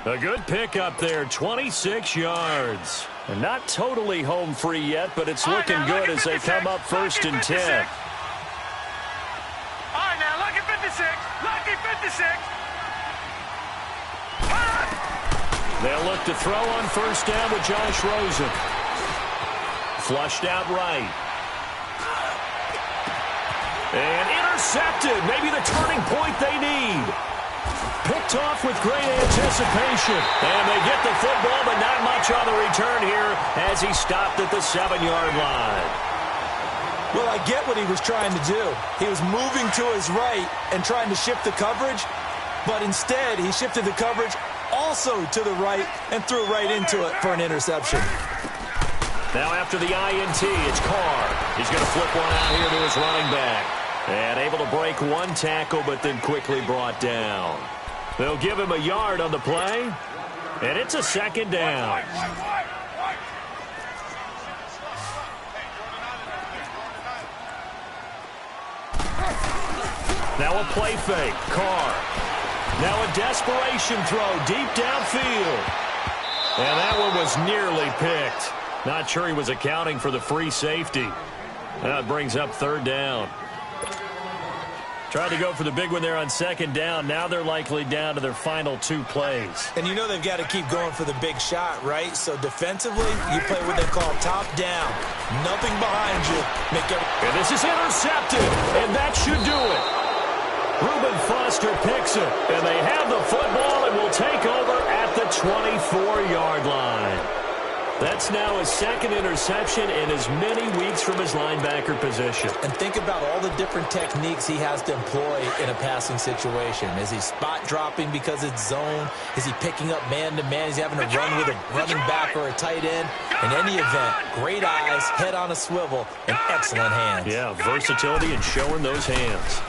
A good pickup there, 26 yards. And not totally home free yet, but it's looking good as they come up 1st and 10. All right, now, lucky 56. Lucky 56. They'll look to throw on first down with Josh Rosen. Flushed out right. And intercepted. Maybe the turning point they need. Picked off with great anticipation. And they get the football, but not much on the return here as he stopped at the 7-yard line. Well, I get what he was trying to do. He was moving to his right and trying to shift the coverage, but instead he shifted the coverage also to the right and threw right into it for an interception. Now after the INT, it's Carr. He's going to flip one out here to his running back. And able to break one tackle, but then quickly brought down. They'll give him a yard on the play, and it's a 2nd down. Now a play fake. Carr. Now a desperation throw deep downfield. And that one was nearly picked. Not sure he was accounting for the free safety. That brings up 3rd down. Tried to go for the big one there on second down. Now they're likely down to their final 2 plays. And you know they've got to keep going for the big shot, right? So defensively, you play what they call top down. Nothing behind you. And this is intercepted, and that should do it. Reuben Foster picks it, and they have the football and will take over at the 24-yard line. That's now his second interception in as many weeks from his linebacker position. And think about all the different techniques he has to employ in a passing situation. Is he spot dropping because it's zone? Is he picking up man-to-man? Is he having to run with a running back or a tight end? In any event, great eyes, head on a swivel, and excellent hands. Yeah, versatility and showing those hands.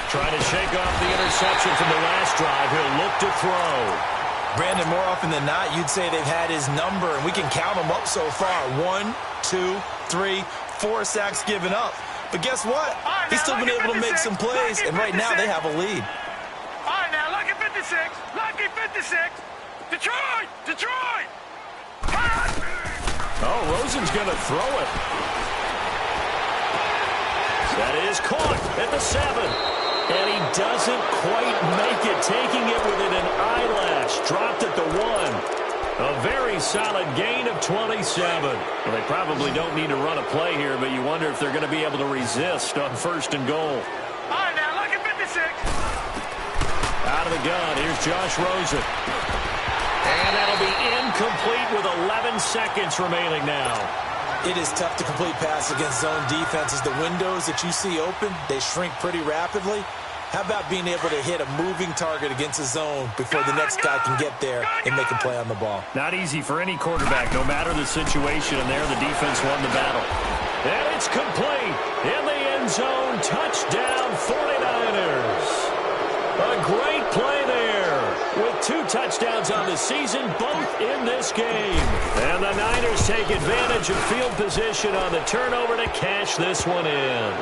Trying to shake off the interception from the last drive. He'll look to throw. Brandon, more often than not, you'd say they've had his number, and we can count them up so far. 1, 2, 3, 4 sacks given up. But guess what? He's still been able to make some plays, and right now they have a lead. All right, now, lucky 56. Lucky 56. Detroit! Detroit! Oh, Rosen's going to throw it. That is caught at the 7. And he doesn't quite make it, taking it within an eyelash. Dropped at the 1. A very solid gain of 27. Well, they probably don't need to run a play here, but you wonder if they're going to be able to resist on 1st and goal. All right, now, lucky 56. Out of the gun, here's Josh Rosen. And that'll be incomplete with 11 seconds remaining now. It is tough to complete passes against zone defenses. The windows that you see open, they shrink pretty rapidly. How about being able to hit a moving target against a zone before the next guy can get there and make a play on the ball? Not easy for any quarterback, no matter the situation. And there, the defense won the battle. And it's complete. In the end zone, touchdown 49ers. A great play there with 2 touchdowns on the season, both in this game. And the Niners take advantage of field position on the turnover to cash this one in.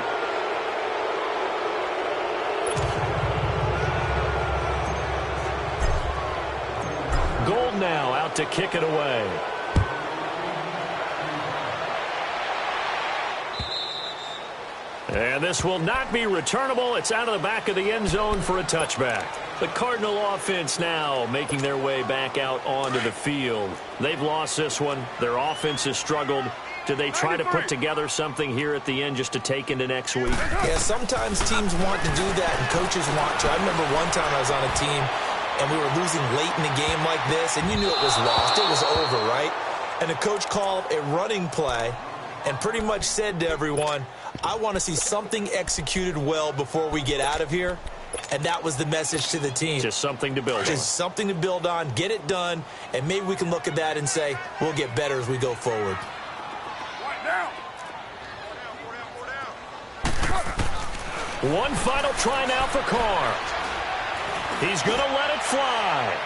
Gold now out to kick it away. And this will not be returnable. It's out of the back of the end zone for a touchback. The Cardinal offense now making their way back out onto the field. They've lost this one. Their offense has struggled. Do they try to put together something here at the end just to take into next week? Yeah, sometimes teams want to do that and coaches want to. I remember one time I was on a team and we were losing late in a game like this, and you knew it was lost. It was over, right? And the coach called a running play and pretty much said to everyone, I want to see something executed well before we get out of here. And that was the message to the team. Just something to build on. Just something to build on, get it done, and maybe we can look at that and say, we'll get better as we go forward. One final try now for Carr. He's going to let it fly.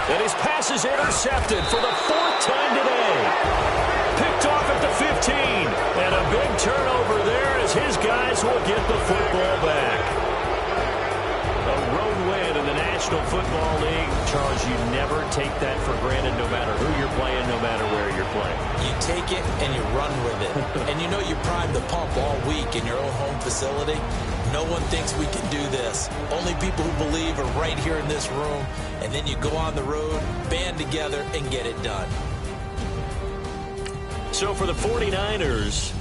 And his pass is intercepted for the 4th time today. Picked off at the 15. And a big turnover there as his guys will get the football back. A road win in the National Football League. Charles, you never take that for granted no matter who you're playing, no matter where you're playing. You take it and you run with it. And you know you prime the pump all week in your own home facility. No one thinks we can do this. Only people who believe are right here in this room. And then you go on the road, band together, and get it done. So for the 49ers,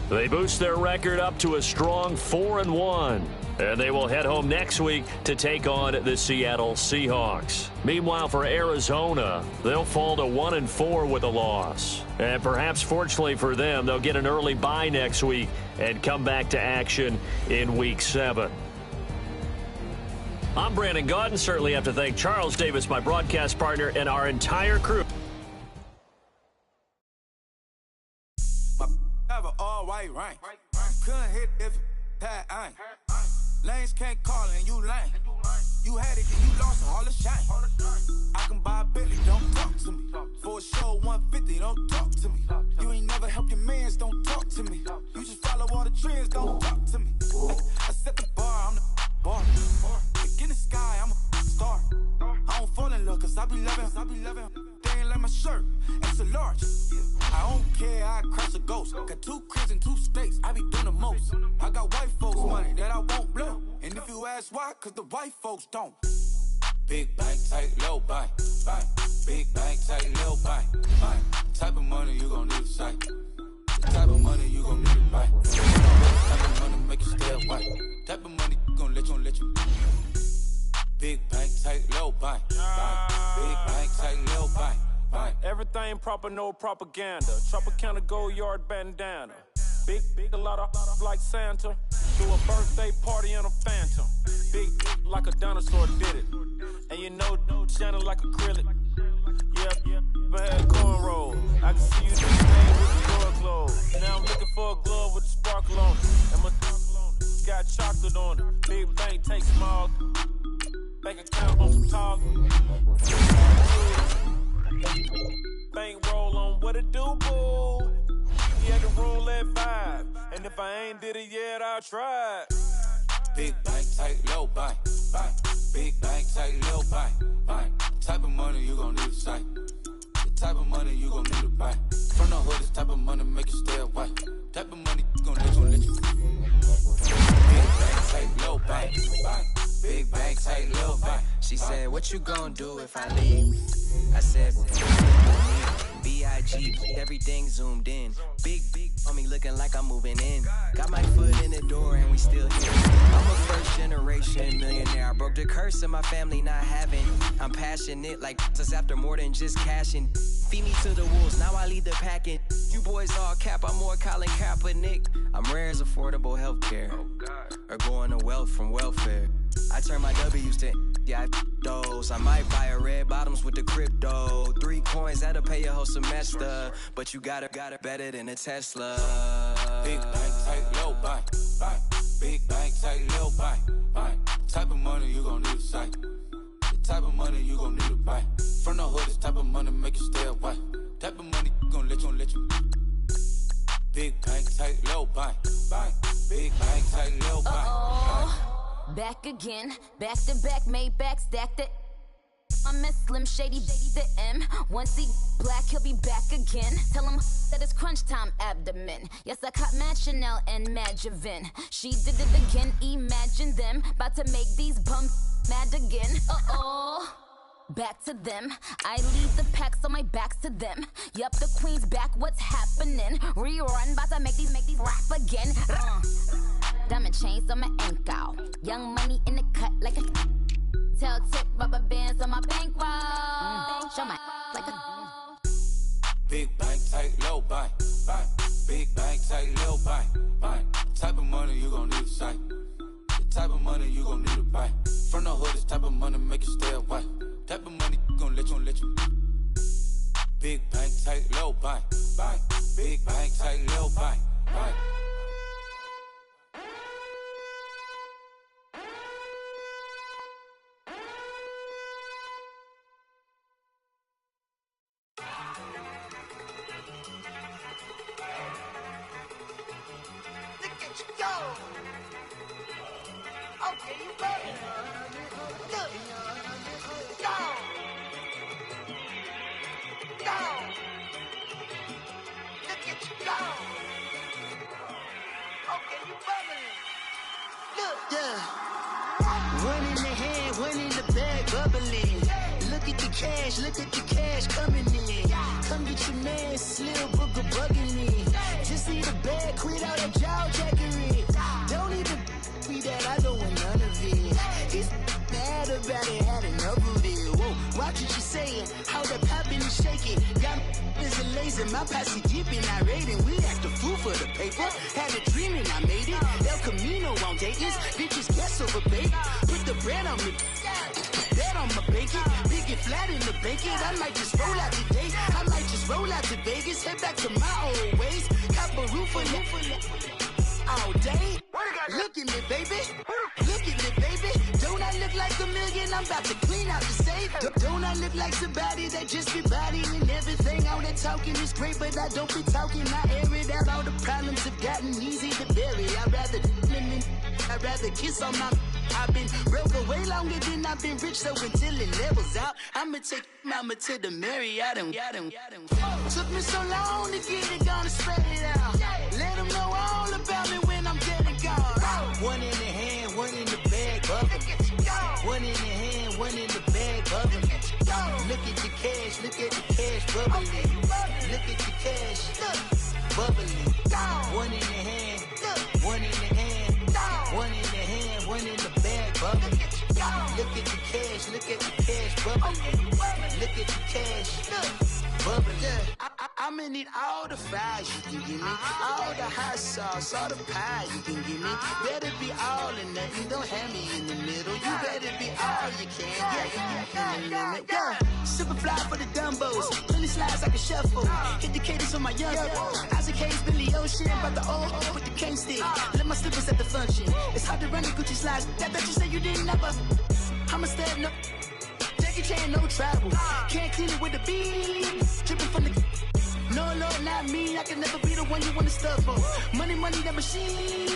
they boost their record up to a strong 4-1. And they will head home next week to take on the Seattle Seahawks. Meanwhile, for Arizona, they'll fall to 1-4 with a loss. And perhaps fortunately for them, they'll get an early bye next week and come back to action in Week 7. I'm Brandon Gaudin. Certainly have to thank Charles Davis, my broadcast partner, and our entire crew. All white rank. Couldn't hit if that ain't. Lanes can't call and you lame. You had it and you lost all the shine. I can buy a Bentley, don't talk to me. For a show 150, don't talk to me. You ain't never helped your mans, don't talk to me. You just follow all the trends, don't talk to me. I set the bar, I'm the bar. Look in the sky, I'm a star. I don't fall in love cause I be loving. They ain't like my shirt, it's a large. I don't care, I crush a ghost. Got 2 cribs and 2 states, I be doing the most. I got white folks money, ask why, cause the white folks don't. Big bank, tight, little bank, bank. Big bank, tight, little bank, bank. Type of money you gon' need to sight. The type of money you gon' need to buy. Type of money make you stay white. Type of money gon' let you. Big bank, tight, little bank, bank. Big bank, tight, little bank, bank. Everything proper, no propaganda. Tropicana Gold Yard bandana. Big, a lot of like Santa. Do a birthday party in a phantom. Big like a dinosaur did it. And you know, shining like acrylic. Yep, but had cornrow. I can see you do the thing with the door closed. Now I'm looking for a glove with a sparkle on it. And my got chocolate on it. Big bank, take small. Bank account on some talk. Bank roll on what it do, boo. He had the roulette vibe. And if I ain't did it yet, I'll try it. Big bank, tight, low bank, bank. Big bank, tight, low bank, bank. Type of money you gon' need to sight. The type of money you gon' need to buy. From the hood, this type of money make you stay white. Type of money gon' let you. Big bank, tight, low bank, bank. Big bank, tight, low bank. She said, what you gon' do if I leave? I said, B.I.G. Everything zoomed in. Big on me looking like I'm moving in. Got my foot in the door and we still here. I'm a first generation millionaire. I broke the curse of my family not having. I'm passionate like us after more than just cashing. Feed me to the wolves, now I lead the packing. You boys all cap, I'm more Colin Kaepernick. I'm rare as affordable healthcare. Or going to wealth from welfare. I turn my W's to those. I might buy a red bottoms with the crypto. 3 coins, that'll pay your whole semester. But you got it better than a Tesla. Big bank, tight, low bank, bank. Big bank, tight, low bank, bank. Type of money you gon' need to sight. The type of money you gon' need to buy. From the hood, this type of money make you stay white. Type of money gon' let you. Big bank, tight, low bank, bank. Big bank, tight, low bank, bank. Back again, back to back, made back, stacked it. I'm a Slim Shady, the M. Once he black, he'll be back again. Tell him that it's crunch time abdomen. Yes, I caught Mad Chanel and Mad Javin. She did it again, imagine them. About to make these bums mad again. Back to them. I lead the pack, so my back's to them. Yup, the queen's back, what's happening? Rerun, about to make these rap again. Diamond chains on my ankle. Young money in the cut like a tail tip, rubber bands on my bankroll. Show my like a Big bank, tight, low bank, bank. Big bank, tight, low bank, bank. Type of money you gon' need to sight. The type of money you gon' need to buy. From the hood, this type of money make you stay white. Type of money gon' let you. Big bank, tight, low bank, bank. Big bank, tight, low bank, bank. Look at the cash coming in. Come get your man, Slim Booker bugging me. Just need a bag, quit out that jaw jackery. Don't even be that, I don't want none of it. He's mad about it, had enough of it. Whoa, watch what you saying, how the poppin' and shaking. Got is a laser, my posse dipping, I raiding. We act a fool for the paper. Had a dream and I made it. El Camino on Dayton's, bitches guess over bait. Put the bread on me. Bet on my bacon, big and flat in the bacon. I might just roll out today. I might just roll out to Vegas, head back to my old ways. Cop a roof for all day. Look at me, baby. Look at me, baby. Don't I look like a million? I'm about to clean out the safe. Don't I look like somebody that just be bodying everything? All that talking is great, but I don't be talking. I air it out. All the problems have gotten easy to bury. I'd rather kiss on my. I've been broke way longer than I've been rich, so until it levels out, I'ma take mama to the Marriott and took me so long to get it, gonna spread it out. Let them know all about me when I'm dead and gone. One in the hand, one in the bag, bubbly. Look at the cash, bubbly. One in the hand, one in the hand, one in the hand, one in the bag, bubbly. Look at the cash, bubbly. Look at the cash, bubbly. I'ma need all the fries you can give me, all the hot sauce, all the pie you can give me. Better be all or nothing, don't have me in the middle. You better be all you can, yeah. Super fly for the Dumbos, 20 slides like a shuffle. Hit the cadence on my young Isaac Hayes, Billy Ocean, but the old with the cane stick. Let my slippers at the function. It's hard to run the Gucci slides. That you say you didn't never. I'ma step no. Jackie Chan, no travel. Can't clean it with the beat. Dripping from the. No, Lord, not me. I can never be the one you wanna stuff for. Money, that machine.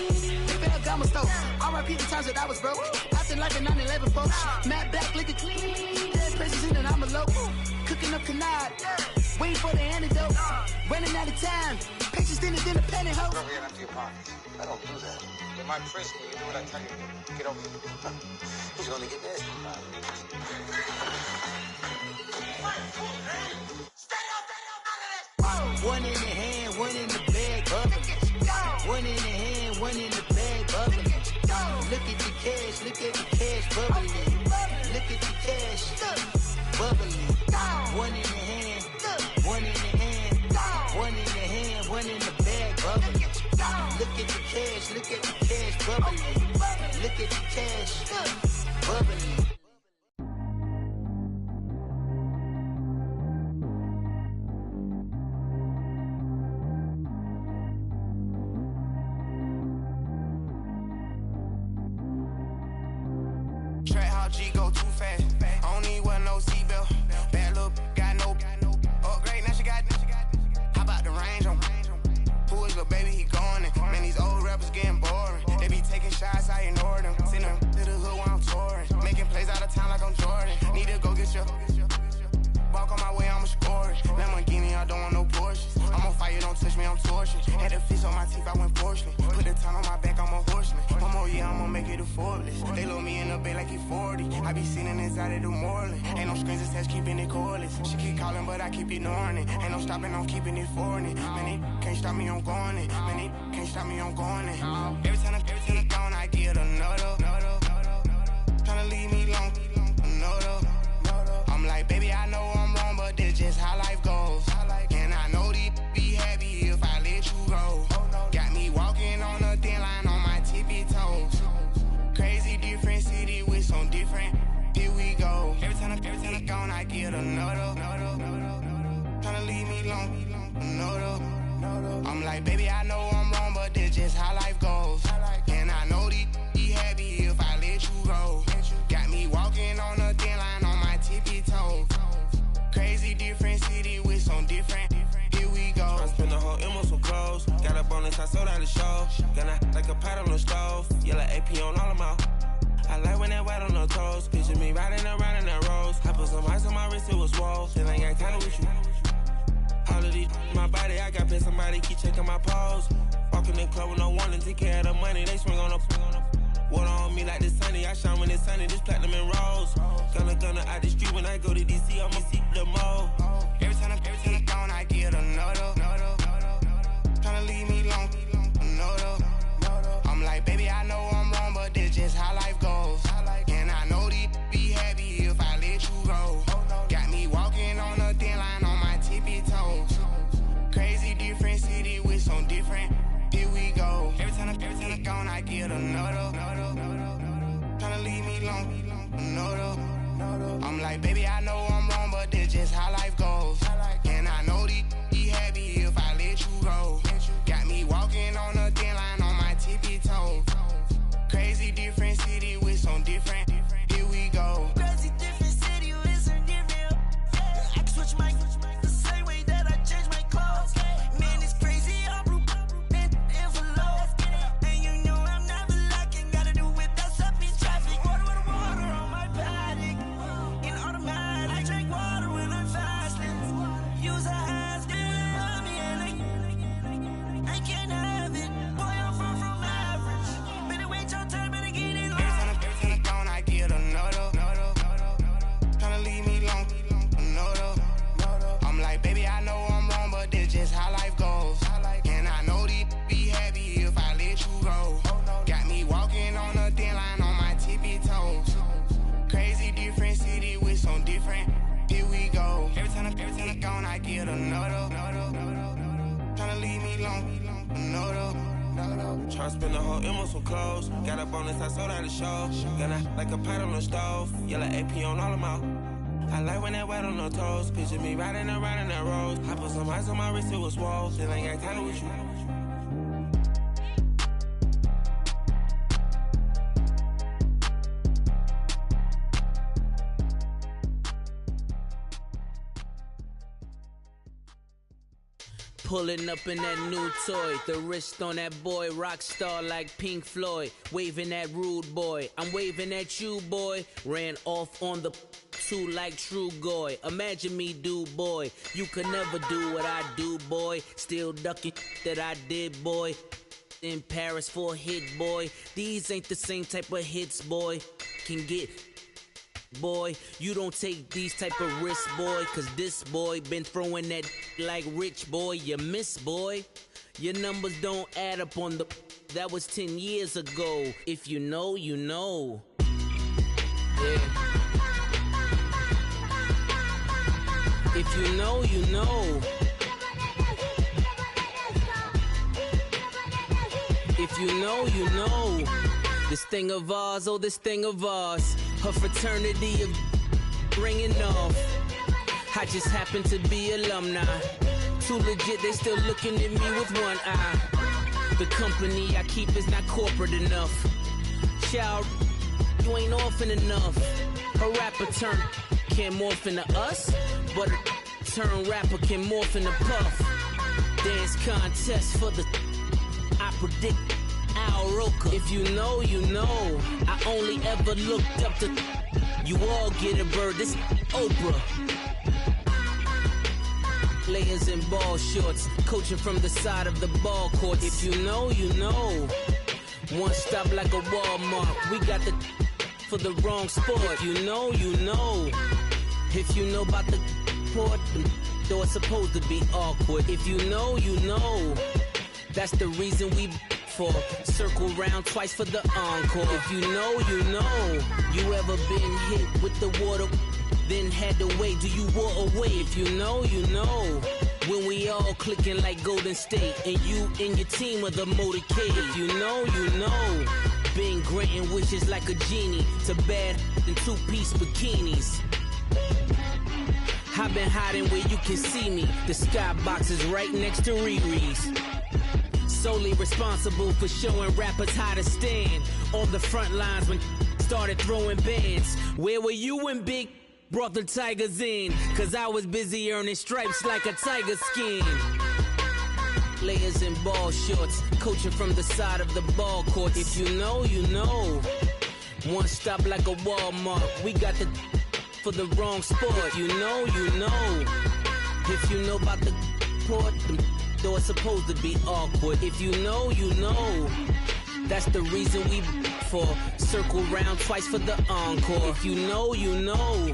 They fell down my stove. R.I.P. the times that I was broke. After like a 9/11 folks. Matte black, liquor clean. Dead presents in and I'm a local. Cooking up canard. Waiting for the antidote. Running out of time. Patience thinner than a penny hoe. Over here, empty your pockets. I don't do that. You're my prisoner. You do what I tell you to. Get over here. He's gonna get nasty. One in the hand, one in the bag, bubbly. One in the hand, one in the bag, bubbly. Look at the cash, bubbly. Look at the cash, bubbly. One in the hand, one in the hand, one in the hand, one in the bag, bubbly. Look at the cash, bubbly. Look at the cash, bubbly. G go too fast. I don't need one no seatbelt. Bad little got no upgrade. Now she got. How about the range on? Who is the baby? He going in. Man, these old rappers getting boring. They be taking shots, I ignore them. Send them to the hood while I'm touring. Making plays out of town like I'm Jordan. Need to go get your. Walk on my way, I'ma score it. Lamborghini, I don't want no Porsches. I'm on fire, don't touch me, I'm torching. Had the fish on my teeth, I went fortunate. Put the ton on my back, I'm a horseman. One more year, I'ma make it a Forbes. They load me in the bay like he 40. I be sitting inside of the Moreland. Ain't no strings attached, keeping it cordless. She keep calling, but I keep ignoring it. Ain't no stopping, I'm keeping it for it. Man, they can't stop me, I'm going it. Man, they can't stop me, I'm going it. Every time I gone, I get another. Tryna leave me long, another. I'm like, baby, I know I'm wrong, but this just how life goes. And I know these be happy if I let you go. Got me walking on a thin line on my tippy toes. Crazy different city with some different. Here we go. Every time I gone, I get another. Tryna leave me long, another. I'm like, baby, I know I'm wrong, but this just how life goes. And I know these be happy if I let you go. Got me walking on a thin line on my tippy toes. Crazy different city with some different. Here we go. I spend the whole M on some clothes. Got a bonus, I sold out the show. Gonna like a pot on the stove. Yellow AP on all of my. I like when that white on the toes. Picture me riding around in that rose. I put some ice on my wrist, it was swole. Still ain't got time with you. All of these my body, I got pissed. Somebody keep checking my pose. Walking in club with no warning, take care of the money. They swing on the. Water on me like the sunny, I shine when it's sunny, this platinum and rose. Gonna out the street when I go to DC, I'ma see the mall. Every time I gone, I get another. Tryna leave me long, another. I'm like, baby, I know I'm wrong, but this just how life goes. And I know these be happy if I let you go. Got me walking on a thin line on my tippy toes. Crazy different city with some different. Here we go. Every time I gone, I get another. Tryna leave me long, another. I'm like, baby, I know I'm wrong, but this just how life goes. And I know these be happy if I let you go. Got me walking on a thin line on my tippy toes. Crazy different city with some different. Here we go. Crazy different city with some different. I can switch my the same way that I change my clothes. Man, it's crazy. I'm and envelope. And you know I'm never lacking. Gotta do with that stuff in traffic. Water on my paddock. In automatic. Tryna spend the whole M on some clothes. Got a bonus, I sold out the show. Gonna like a pot on the stove. Yellow AP on all of them. I like when that wet on the toes. Picture me riding around in that rose. I put some ice on my wrist, it was swole. Still ain't got time with you. Pulling up in that new toy, the wrist on that boy, rock star like Pink Floyd, waving at rude boy, I'm waving at you boy, ran off on the two like True Goy, imagine me do boy, you could never do what I do boy, still ducking that I did boy, in Paris for a hit boy, these ain't the same type of hits boy, can get boy, you don't take these type of risks, boy, cause this boy been throwing that like rich boy, you miss, boy. Your numbers don't add up on the, that was 10 years ago. If you know, you know. Yeah. If you know, you know. If you know, you know. This thing of ours, oh, this thing of ours. Her fraternity of ringing off. I just happen to be alumni. Too legit, they still looking at me with one eye. The company I keep is not corporate enough. Child, you ain't orphan enough. A rapper turn can't morph into us, but a turn rapper can morph into Puff. Dance contest for the, I predict Al Roker. If you know, you know. I only ever looked up to, you all get a bird, this Oprah. Players in ball shorts, coaching from the side of the ball court. If you know, you know. One stop like a Walmart. We got the for the wrong sport. If you know, you know. If you know about the port, though it's supposed to be awkward. If you know, you know. That's the reason we for circle round twice for the encore. If you know, you know. You ever been hit with the water, then had to wait? Do you walk away? If you know, you know. When we all clicking like Golden State, and you and your team are the motorcade. If you know, you know. Been granting wishes like a genie to bad in two-piece bikinis. I've been hiding where you can see me. The skybox is right next to Riri's. Solely responsible for showing rappers how to stand on the front lines when started throwing bands. Where were you when Big brought the Tigers in? Cause I was busy earning stripes like a tiger skin. Players in ball shorts, coaching from the side of the ball court. If you know, you know. One stop like a Walmart. We got the for the wrong sport. If you know, you know. If you know about the port, though it's supposed to be awkward. If you know, you know. That's the reason we for circle round twice for the encore. If you know, you know.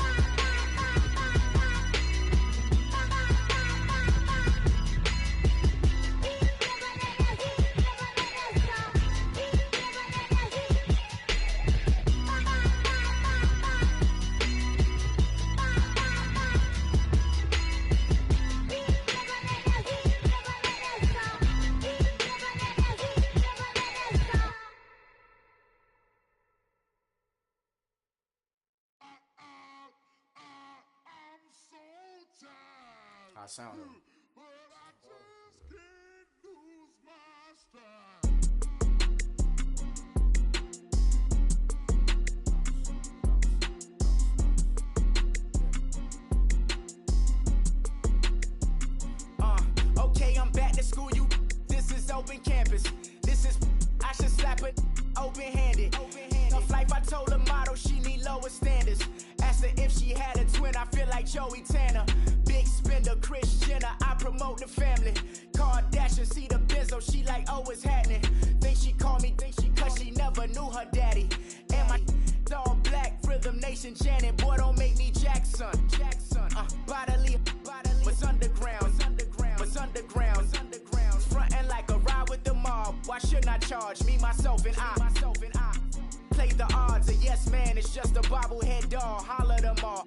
I sound it. Okay, I'm back to school, you. This is open campus. This is, I should slap it open-handed. Tough life, I told the model she need lower standards. Asked her if she had a twin, I feel like Joey Tanner. Big spender, Kris Jenner, I promote the family. Kardashian, see the Benzo, she like, oh, it's happening. Think she call me, cause she never knew her daddy. And my all black, Rhythm Nation, Janet, boy, don't make me Jackson. Bodily, was underground, was underground. Frontin' like a ride with the mob. Why shouldn't I charge me, myself, and I? Play the odds, a yes man, it's just a bobblehead doll. Holler them all.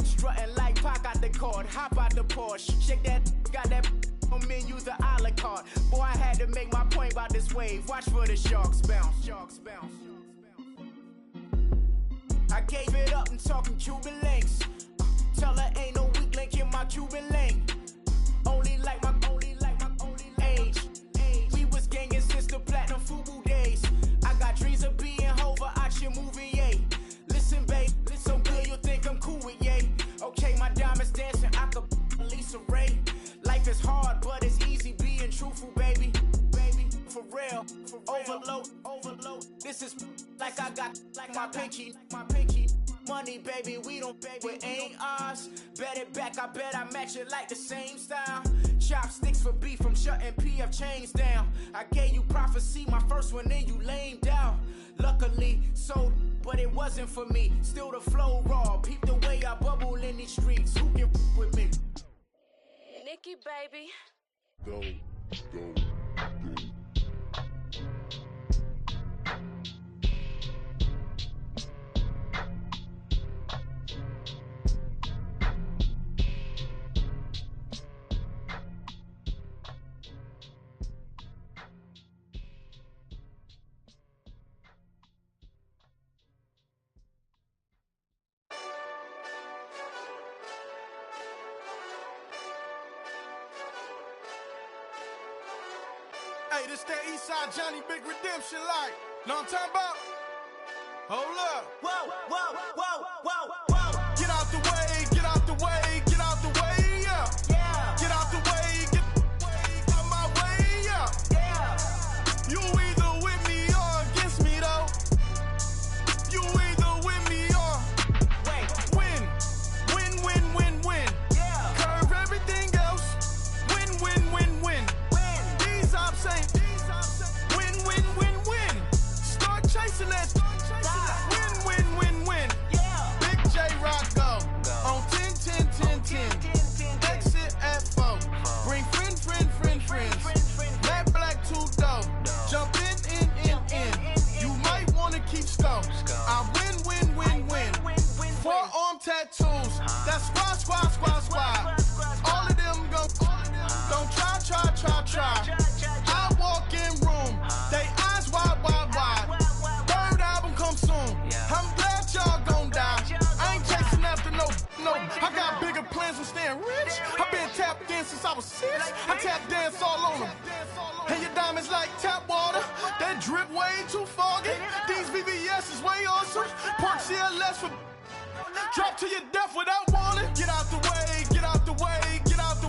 Strutting like Pac out the court, hop out the Porsche. Shake that, got that menus the a la carte. Boy, I had to make my point about this wave. Watch for the sharks bounce. Sharks bounce. I gave it up and talking Cuban links. Tell her ain't no weak link in my Cuban lane. Only like my age. We was gangin' since the platinum FUBU days. I got dreams of being Hova out your movie, yay. Listen, babe, so good you'll think I'm cool with yay. Okay, my diamonds dancing, I could Lisa Ray. Life is hard, but it's easy being truthful, baby. Baby, for real. Overload. This is like I got like my pinky. Money, baby, we don't pay, it ain't ours. Bet it back, I bet I match it like the same style. Chopsticks for beef from shutting PF chains down. I gave you prophecy, my first one, then you lamed out. Luckily, sold, but it wasn't for me. Still the flow raw, peep the way I bubble in these streets. Who can with me? Nikki, baby. Go. Hey, this that Eastside Johnny Big Redemption like. Know what I'm talking about? Hold up. Whoa. Get out the way, get out the way, get out the way, yeah. Get out the way, get out my way, yeah. You either with me or against me, though. You either with me or win. Curve everything else. Win. These ops ain't win. Start chasing that. Win. Big J Rock go on 10. Exit at 4. Bring friends. Matt Black 2 dough. Jump in. You might wanna keep score. I win. Forearm tattoos. That's squad. All of them go. Don't try. I walk in room. They eyes wide. Third album come soon. I'm glad y'all gon' die. I ain't chasing after no. I got bigger plans than staying rich. I been tapped in since I was 6. I tap dance all on them. And your diamonds like tap water. That drip way too foggy. These VVS is way awesome. Park CLS for drop to your death without warning. Get out the way, yeah. Get out the way, get out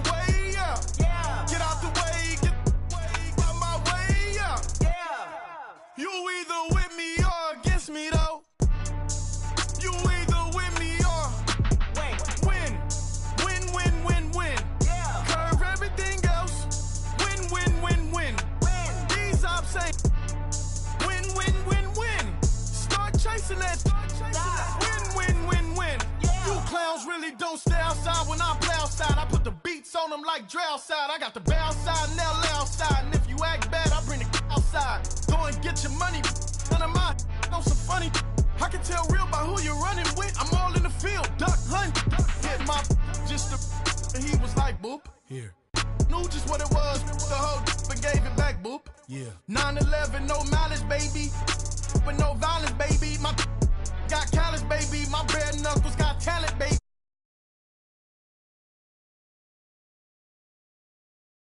my way, yeah. You either with me or against me, though. You either with me or win. Curve everything else. Win. These ops ain't win. Start chasing that. Win. You clowns really don't stay outside when I play outside. I put the beats on them like Dre outside. I got the bounce side and they'll lay outside. And if you act bad, I bring the outside. Go and get your money. None of my on some funny. I can tell real by who you're running with. I'm all in the field. Duck hunt. Hit my just and he was like, boop. Here. Knew just what it was. The whole and gave it back, boop. Yeah. 911, no mileage, baby.